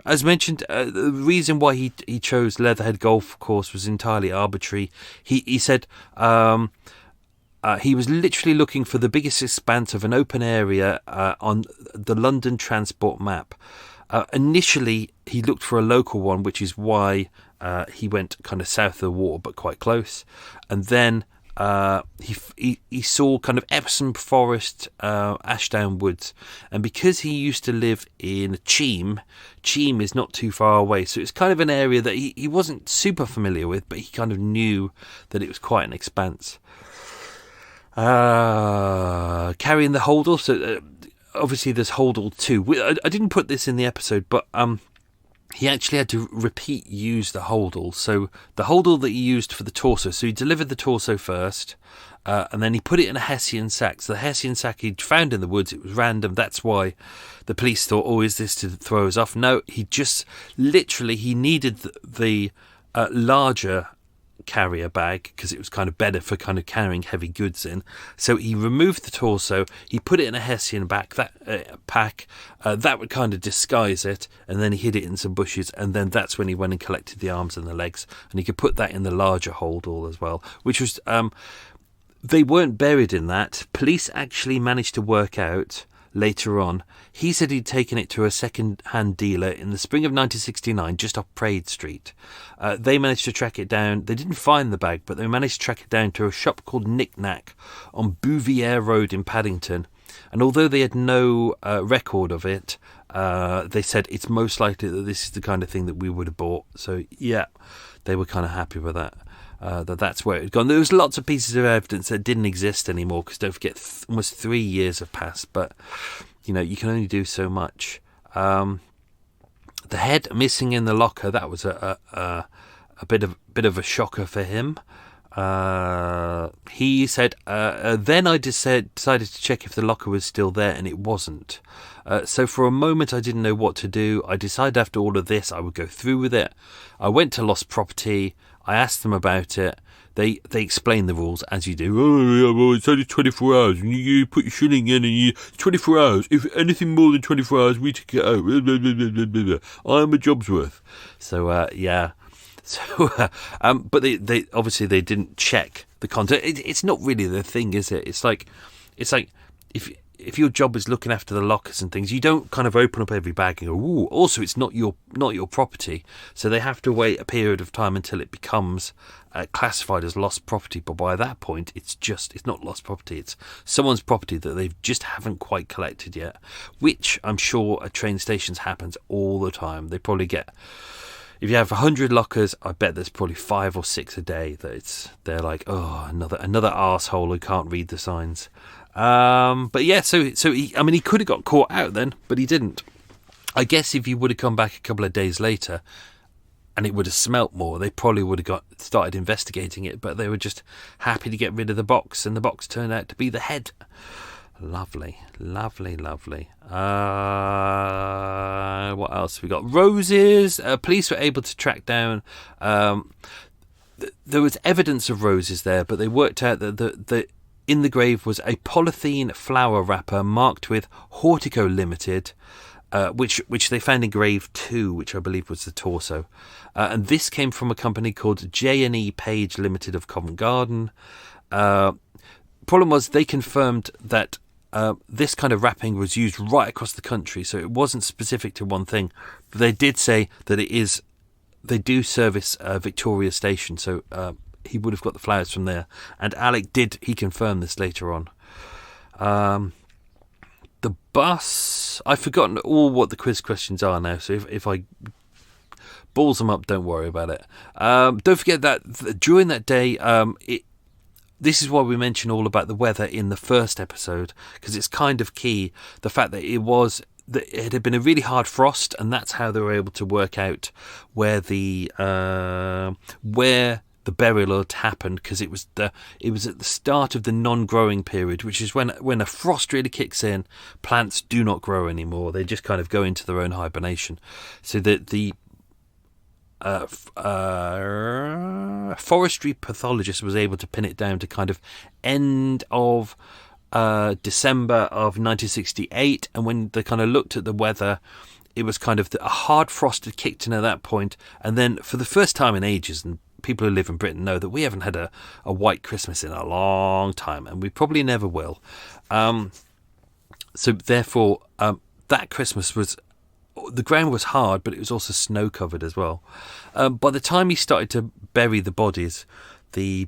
As mentioned, the reason why he chose Leatherhead Golf Course was entirely arbitrary. He said he was literally looking for the biggest expanse of an open area on the London transport map. Initially, he looked for a local one, which is why he went kind of south of the water, but quite close. And then he saw kind of Epsom Forest, Ashdown Woods, and because he used to live in Cheam is not too far away, so it's kind of an area that he wasn't super familiar with, but he kind of knew that it was quite an expanse. Carrying the holdall, so obviously there's holdall 2. I didn't put this in the episode, but he actually had to repeat use the holdall. So the holdall that he used for the torso, so he delivered the torso first, and then he put it in a Hessian sack. So the Hessian sack he'd found in the woods, it was random. That's why the police thought, oh, is this to throw us off? No, he just literally, he needed the larger carrier bag because it was kind of better for kind of carrying heavy goods in. So he removed the torso, he put it in a Hessian pack that would kind of disguise it, and then he hid it in some bushes, and then that's when he went and collected the arms and the legs, and he could put that in the larger holdall as well, which was they weren't buried in that. Police actually managed to work out later on, he said he'd taken it to a second-hand dealer in the spring of 1969 just off Praed Street. They managed to track it down. They didn't find the bag, but they managed to track it down to a shop called Knick Knack on Bouvier Road in Paddington. And although they had no record of it, they said it's most likely that this is the kind of thing that we would have bought. So yeah, they were kind of happy with that. That's where it had gone. There was lots of pieces of evidence that didn't exist anymore, because don't forget, almost 3 years have passed, but you know, you can only do so much. The head missing in the locker, that was a bit of a shocker for him. He said, then I decided to check if the locker was still there, and it wasn't. So for a moment I didn't know what to do. I decided after all of this I would go through with it. I went to Lost Property. I asked them about it. They explained the rules, as you do. Oh, yeah, well, it's only 24 hours. And you put your shilling in, and you 24 hours. If anything more than 24 hours, we take it out. I'm a job's worth. So, yeah. So, but they obviously they didn't check the content. It's not really the thing, is it? It's like if your job is looking after the lockers and things, you don't kind of open up every bag and go, ooh. Also, it's not your property, so they have to wait a period of time until it becomes classified as lost property. But by that point, it's not lost property. It's someone's property that they just haven't quite collected yet, which I'm sure at train stations happens all the time. They probably get, if you have 100 lockers, I bet there's probably 5 or 6 a day that they're like, oh, another arsehole who can't read the signs. But yeah, so he could have got caught out then, but he didn't. I guess if he would have come back a couple of days later and it would have smelt more, they probably would have started investigating it, but they were just happy to get rid of the box, and the box turned out to be the head. Lovely, lovely, lovely. What else we got? Roses. Police were able to track down. There was evidence of roses there, but they worked out that in the grave was a polythene flower wrapper marked with Hortico Limited, which they found in grave 2, which I believe was the torso. And this came from a company called J&E Page Limited of Covent Garden. Problem was, they confirmed that this kind of wrapping was used right across the country, so it wasn't specific to one thing. But they did say that they do service Victoria Station, so he would have got the flowers from there. And Alec he confirmed this later on. The bus, I've forgotten all what the quiz questions are now, so if I balls them up, don't worry about it. Don't forget that during that day, this is why we mention all about the weather in the first episode, because it's kind of key, the fact that it had been a really hard frost, and that's how they were able to work out where the burial had happened, because it was at the start of the non-growing period, which is when a frost really kicks in. Plants do not grow anymore; they just kind of go into their own hibernation. So that the forestry pathologist was able to pin it down to kind of end of December of 1968, and when they kind of looked at the weather, it was kind of a hard frost had kicked in at that point, and then for the first time in ages, and people who live in Britain know that we haven't had a white Christmas in a long time, and we probably never will. So therefore, that Christmas the ground was hard, but it was also snow covered as well. By the time he started to bury the bodies, the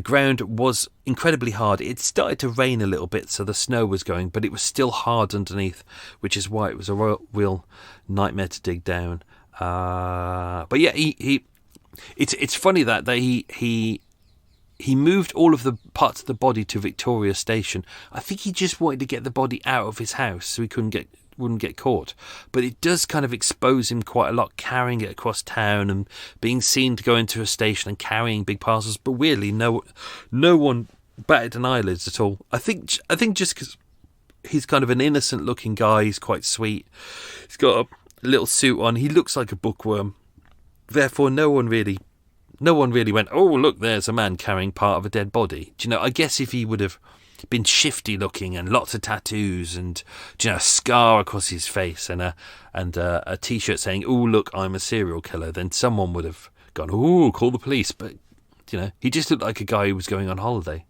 ground was incredibly hard. It started to rain a little bit, so the snow was going, but it was still hard underneath, which is why it was a real nightmare to dig down. But yeah, it's funny that he moved all of the parts of the body to Victoria Station. I think he just wanted to get the body out of his house so he wouldn't get caught. But it does kind of expose him quite a lot, carrying it across town and being seen to go into a station and carrying big parcels. But weirdly, no one batted an eyelid at all. I think just because he's kind of an innocent looking guy, he's quite sweet. He's got a little suit on. He looks like a bookworm. Therefore, no one really went, oh, look, there's a man carrying part of a dead body. Do you know, I guess if he would have been shifty looking and lots of tattoos and, do you know, a scar across his face and a T-shirt saying, oh, look, I'm a serial killer, then someone would have gone, oh, call the police. But, you know, he just looked like a guy who was going on holiday.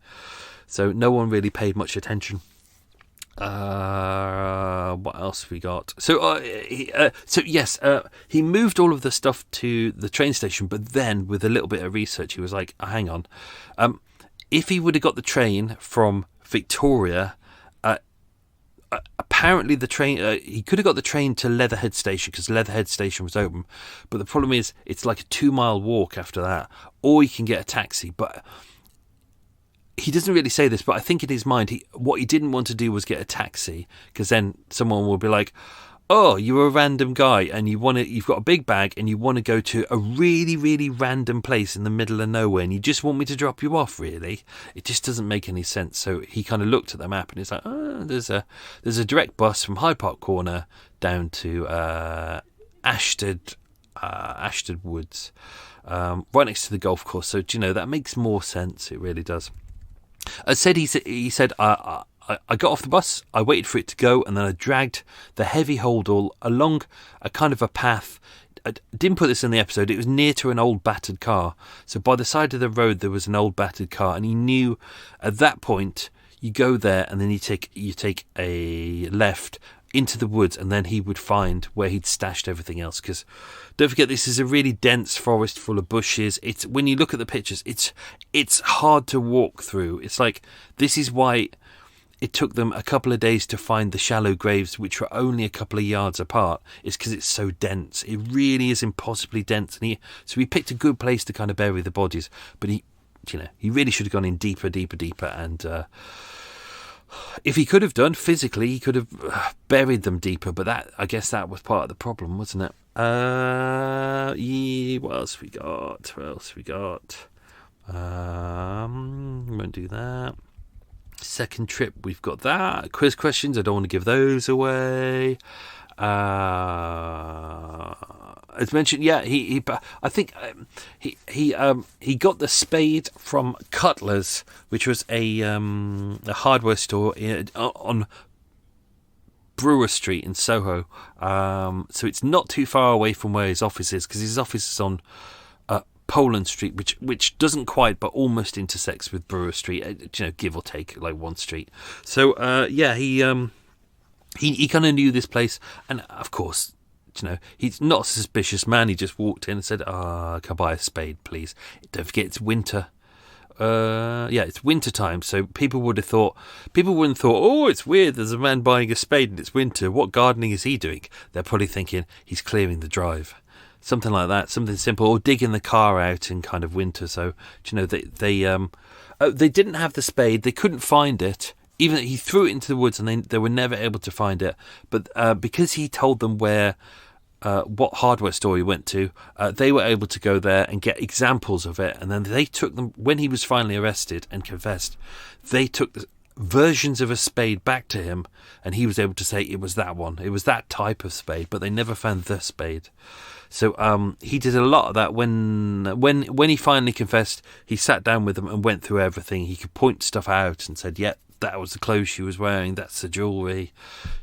So no one really paid much attention. What else have we got? He moved all of the stuff to the train station, but then with a little bit of research, he was like, hang on. If he would have got the train from Victoria, apparently the train, he could have got the train to Leatherhead Station because Leatherhead Station was open. But the problem is, it's like a 2-mile walk after that, or you can get a taxi. But he doesn't really say this, but I think in his mind, what he didn't want to do was get a taxi, because then someone will be like, oh, you're a random guy and you've got a big bag and you want to go to a really, really random place in the middle of nowhere and you just want me to drop you off, really? It just doesn't make any sense. So he kind of looked at the map and he's like, oh, there's a direct bus from Hyde Park Corner down to Ashton Woods, right next to the golf course. So, do you know, that makes more sense. It really does. He said, I got off the bus, I waited for it to go, and then I dragged the heavy holdall along a kind of a path. I didn't put this in the episode. It was near to an old battered car. So by the side of the road, there was an old battered car, and he knew at that point, you go there, and then you take a left into the woods, and then he would find where he'd stashed everything else. Because don't forget, this is a really dense forest full of bushes. It's, when you look at the pictures, it's hard to walk through. It's like, this is why it took them a couple of days to find the shallow graves, which were only a couple of yards apart. It's because it's so dense. It really is impossibly dense. And so he picked a good place to kind of bury the bodies, but he really should have gone in deeper, and if he could have done physically, he could have buried them deeper, but I guess that was part of the problem, wasn't it? What else we got? Won't do that. Second trip, we've got that. Quiz questions, I don't want to give those away. As mentioned, yeah, he got the spade from Cutler's, which was a hardware store on Brewer Street in Soho. So it's not too far away from where his office is, because his office is on Poland Street, which doesn't quite, but almost intersects with Brewer Street. Give or take, like one street. So he kind of knew this place, and of course, he's not a suspicious man. He just walked in and said, can I buy a spade, please? Don't forget, it's winter. It's winter time, so people wouldn't have thought, oh, it's weird, there's a man buying a spade and it's winter. What gardening is he doing? They're probably thinking he's clearing the drive. Something like that, something simple, or digging the car out in kind of winter. So, they didn't have the spade. They couldn't find it. Even he threw it into the woods, and they were never able to find it. But because he told them what hardware store he went to, they were able to go there and get examples of it. And then they took them, when he was finally arrested and confessed, they took the versions of a spade back to him, and he was able to say it was that one. It was that type of spade, but they never found the spade. So he did a lot of that. When he finally confessed, he sat down with them and went through everything. He could point stuff out and said, "Yeah, that was the clothes she was wearing, that's the jewellery.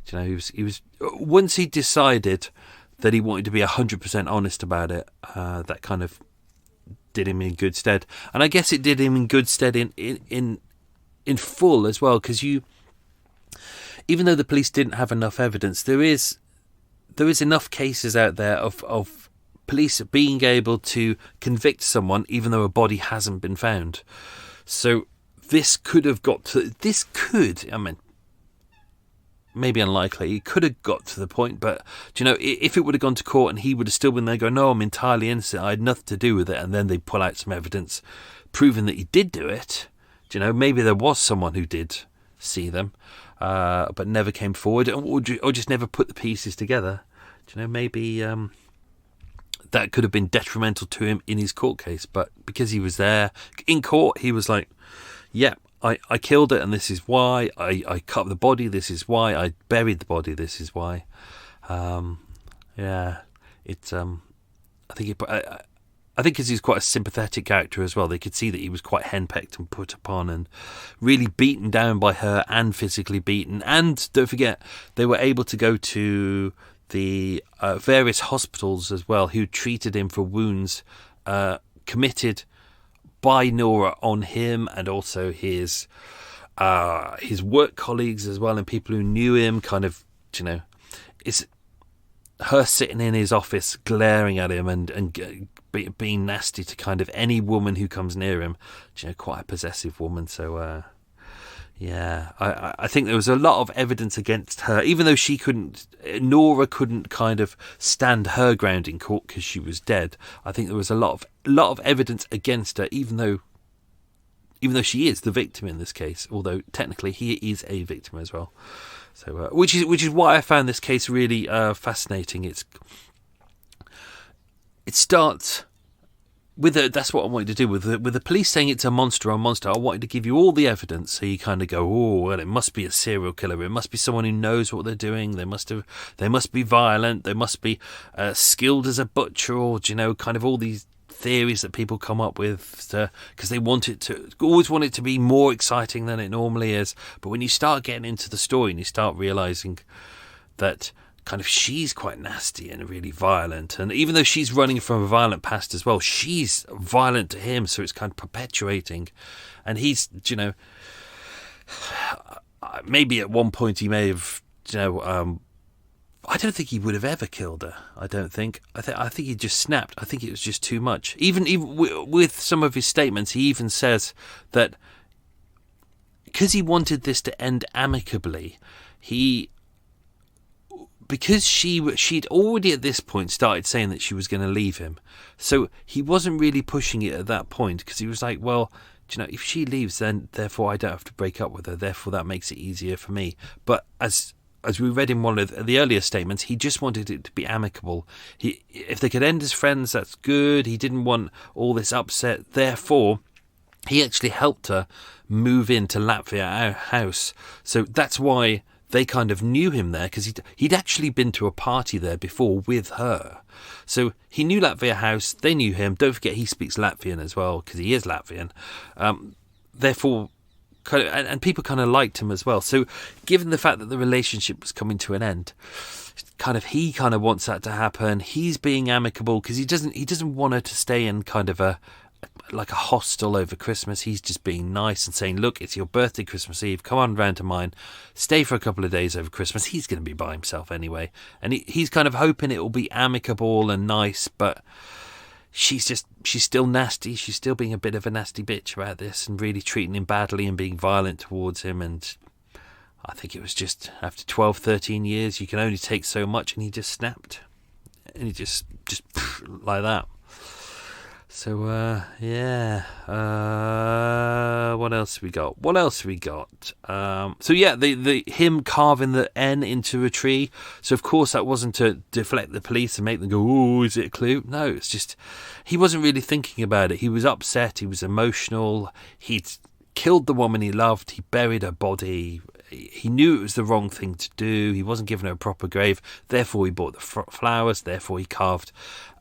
You know, he was once he decided that he wanted to be 100% honest about it, that kind of did him in good stead. And I guess it did him in good stead in full as well, because even though the police didn't have enough evidence, there is enough cases out there of police being able to convict someone even though a body hasn't been found. So this could, I mean, maybe unlikely, it could have got to the point, but do you know, if it would have gone to court and he would have still been there going, no, I'm entirely innocent, I had nothing to do with it, and then they pull out some evidence proving that he did do it, do you know, maybe there was someone who did see them, but never came forward, or just never put the pieces together. Do you know, maybe that could have been detrimental to him in his court case, but because he was there in court, he was like, yeah, I killed it, and this is why. I cut the body, this is why. I buried the body, this is why. Yeah, it's I think because he's quite a sympathetic character as well, they could see that he was quite henpecked and put upon and really beaten down by her, and physically beaten. And don't forget, they were able to go to the various hospitals as well who treated him for wounds committed by Nora on him, and also his work colleagues as well, and people who knew him. Kind of, you know, it's her sitting in his office glaring at him and being nasty to kind of any woman who comes near him. You know, quite a possessive woman. So yeah, I think there was a lot of evidence against her, even though Nora couldn't kind of stand her ground in court because she was dead. I think there was a lot of evidence against her, even though she is the victim in this case, although technically he is a victim as well. So, which is why I found this case really fascinating. It starts with that's what I wanted to do with the police saying it's a monster. I wanted to give you all the evidence, so you kind of go, oh, well, it must be a serial killer. It must be someone who knows what they're doing. They must be violent. They must be skilled as a butcher, or, you know, kind of all these theories that people come up with because they always want it to be more exciting than it normally is. But when you start getting into the story and you start realizing that kind of she's quite nasty and really violent, and even though she's running from a violent past as well, she's violent to him, so it's kind of perpetuating. And he's, you know, maybe at one point he may have, you know, I don't think he would have ever killed her. I don't think. I think he just snapped. I think it was just too much. Even with some of his statements, he even says that because he wanted this to end amicably, because she'd already at this point started saying that she was going to leave him. So he wasn't really pushing it at that point, because he was like, well, you know, if she leaves, then therefore I don't have to break up with her. Therefore that makes it easier for me. But as we read in one of the earlier statements, he just wanted it to be amicable. If they could end as friends, that's good. He didn't want all this upset. Therefore, he actually helped her move into Latvia house. So that's why they kind of knew him there, because he'd actually been to a party there before with her. So he knew Latvia house. They knew him. Don't forget, he speaks Latvian as well, because he is Latvian. Therefore, and people kind of liked him as well. So given the fact that the relationship was coming to an end, he kind of wants that to happen. He's being amicable because he doesn't want her to stay in kind of a hostel over Christmas. He's just being nice and saying, look, it's your birthday, Christmas Eve, come on round to mine, stay for a couple of days over Christmas. He's going to be by himself anyway, and he's kind of hoping it will be amicable and nice, but she's still nasty. She's still being a bit of a nasty bitch about this and really treating him badly and being violent towards him. And I think it was just after 12, 13 years, you can only take so much, and he just snapped. And he just like that. So, what else we got? So, yeah, him carving the N into a tree. So, of course, that wasn't to deflect the police and make them go, oh, is it a clue? No, it's just, he wasn't really thinking about it. He was upset. He was emotional. He'd killed the woman he loved. He buried her body. He knew it was the wrong thing to do. He wasn't giving her a proper grave. Therefore, he bought the flowers. Therefore, he carved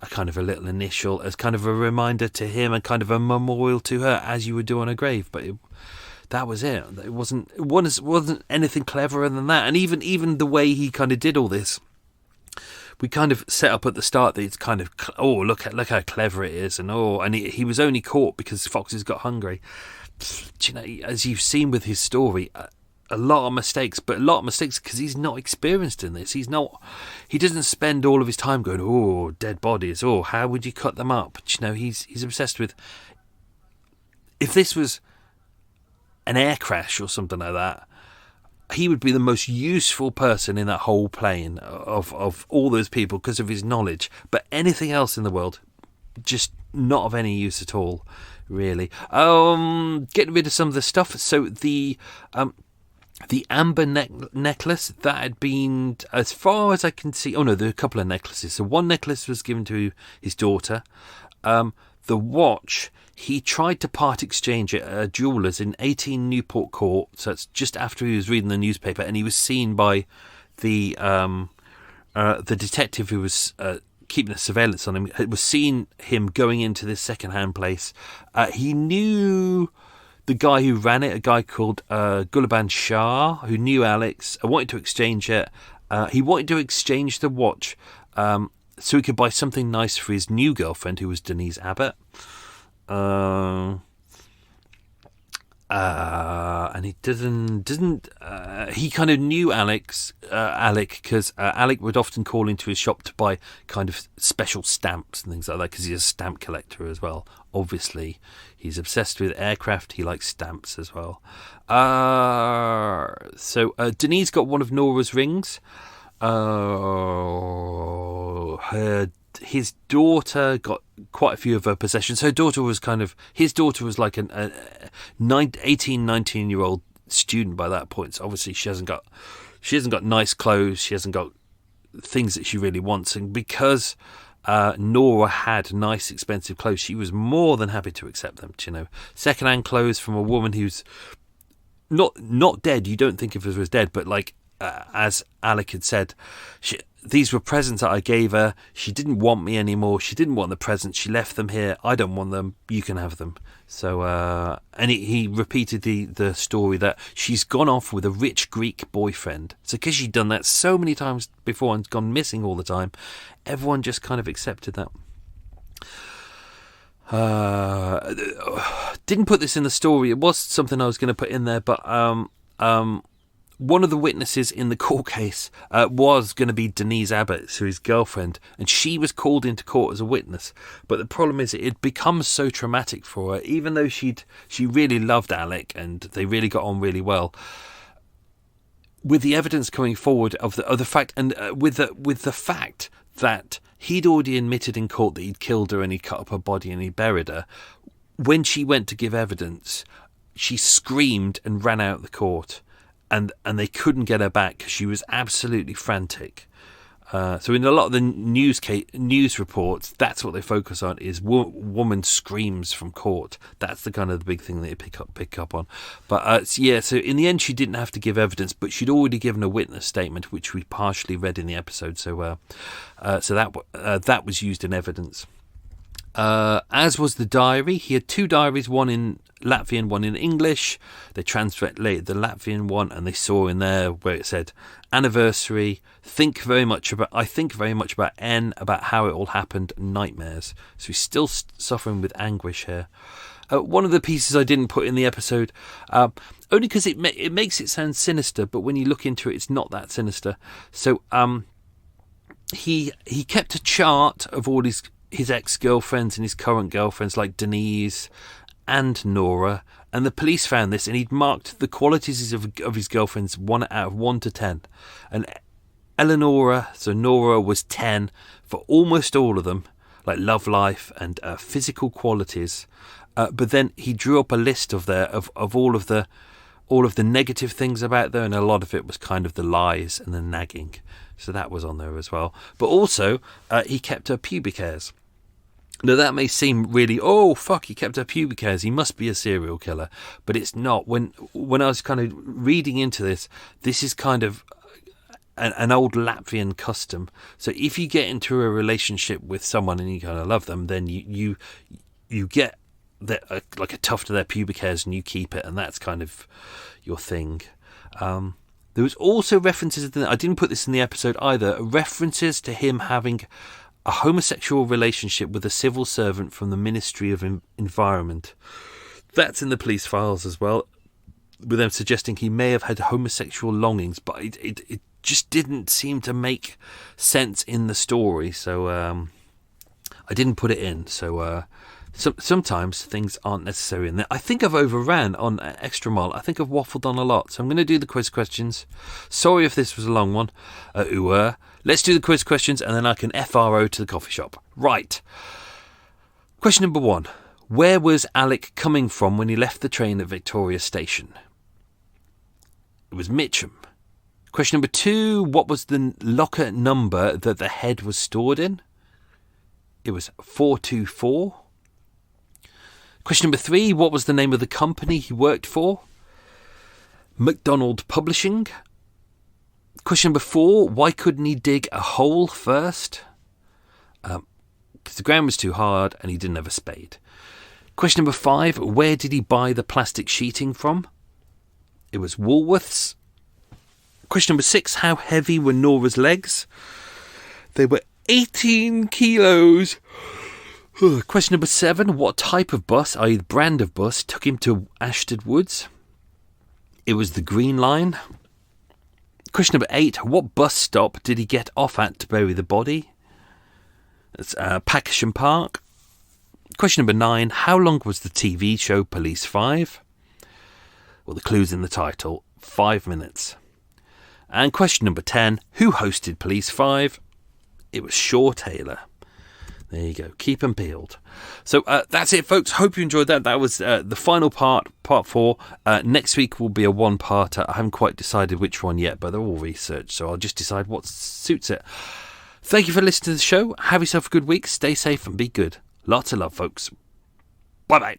a kind of a little initial as kind of a reminder to him and kind of a memorial to her, as you would do on a grave. But that was it. It wasn't anything cleverer than that. And even the way he kind of did all this, we kind of set up at the start that it's kind of, look how clever it is, and he was only caught because foxes got hungry. You know, as you've seen with his story, a lot of mistakes because he's not experienced in this. He doesn't spend all of his time going, dead bodies, how would you cut them up? But, you know, he's obsessed with, if this was an air crash or something like that, he would be the most useful person in that whole plane of all those people because of his knowledge. But anything else in the world, just not of any use at all, really. Getting rid of some of the stuff. So the amber necklace, that had been, as far as I can see, there are a couple of necklaces. So one necklace was given to his daughter. The watch, he tried to part exchange it at a jeweller's in 18 Newport Court. So it's just after he was reading the newspaper, and he was seen by the detective who was keeping a surveillance on him. It was seen him going into this second-hand place. He knew the guy who ran it, a guy called Gulliban Shah, who knew Alex. I wanted to exchange it. He wanted to exchange the watch so he could buy something nice for his new girlfriend, who was Denise Abbott. And he didn't. He kind of knew Alec, because Alec would often call into his shop to buy kind of special stamps and things like that, because he's a stamp collector as well. Obviously, he's obsessed with aircraft. He likes stamps as well. So Denise got one of Nora's rings. His daughter got quite a few of her possessions. His daughter was like an 19-year-old student by that point. So obviously she hasn't got nice clothes. She hasn't got things that she really wants. And because Nora had nice, expensive clothes, she was more than happy to accept them. You know, second-hand clothes from a woman who's not dead. You don't think of her as dead, but like as Alec had said, these were presents that I gave her. She didn't want me anymore. She didn't want the presents. She left them here. I don't want them. You can have them. So, and he repeated the story that she's gone off with a rich Greek boyfriend. So because she'd done that so many times before and gone missing all the time, everyone just kind of accepted that. Didn't put this in the story. It was something I was going to put in there, but one of the witnesses in the court case was going to be Denise Abbott, so his girlfriend, and she was called into court as a witness. But the problem is, it had become so traumatic for her, even though she really loved Alec and they really got on really well. With the evidence coming forward of the fact, and with the fact that he'd already admitted in court that he'd killed her and he cut up her body and he buried her, when she went to give evidence, she screamed and ran out of the court. And they couldn't get her back because she was absolutely frantic. So in a lot of the news reports, that's what they focus on, is woman screams from court. That's the kind of the big thing they pick up on. But so in the end, she didn't have to give evidence, but she'd already given a witness statement, which we partially read in the episode. So that was used in evidence. As was the diary. He had two diaries, one in Latvian, one in English. They translated the Latvian one, and they saw in there where it said anniversary, I think very much about N, about how it all happened, nightmares. So he's still suffering with anguish here. One of the pieces I didn't put in the episode, only because it makes it sound sinister, but when you look into it, it's not that sinister. So he kept a chart of all his ex-girlfriends and his current girlfriends, like Denise and Nora, and the police found this, and he'd marked the qualities of his girlfriends 1 out of 1 to 10, and Eleonora, so Nora, was 10 for almost all of them, like love life and physical qualities. But then he drew up a list of all of the negative things about them, and a lot of it was kind of the lies and the nagging. So that was on there as well. But also, he kept her pubic hairs. Now, that may seem really, he kept her pubic hairs, he must be a serial killer. But it's not. When I was kind of reading into this is kind of an old Latvian custom. So if you get into a relationship with someone and you kind of love them, then you get like a tuft of their pubic hairs and you keep it, and that's kind of your thing. There was also references, I didn't put this in the episode either, references to him having a homosexual relationship with a civil servant from the Ministry of Environment. That's in the police files as well, with them suggesting he may have had homosexual longings, but it just didn't seem to make sense in the story, so I didn't put it in. So sometimes things aren't necessary in there. I think I've overran on Extra Mile. I think I've waffled on a lot. So I'm going to do the quiz questions. Sorry if this was a long one. Let's do the quiz questions and then I can FRO to the coffee shop. Right. Question number 1. Where was Alec coming from when he left the train at Victoria Station? It was Mitcham. Question number 2. What was the locker number that the head was stored in? It was 424. Question number 3, what was the name of the company he worked for? McDonald Publishing. Question number 4, why couldn't he dig a hole first? Because the ground was too hard and he didn't have a spade. Question number 5, where did he buy the plastic sheeting from? It was Woolworths. Question number 6, how heavy were Nora's legs? They were 18 kilos. Question number 7, what type of bus, i.e. the brand of bus, took him to Ashton Woods? It was the Green Line. Question number 8, what bus stop did he get off at to bury the body? It's Packsham Park. Question number 9, how long was the TV show Police 5? Well, the clue's in the title, 5 minutes. And question number 10, who hosted Police 5? It was Shaw Taylor. There you go. Keep them peeled. So that's it, folks. Hope you enjoyed that. That was the final part 4. Next week will be a 1-parter. I haven't quite decided which one yet, but they're all researched, so I'll just decide what suits it. Thank you for listening to the show. Have yourself a good week. Stay safe and be good. Lots of love, folks. Bye-bye.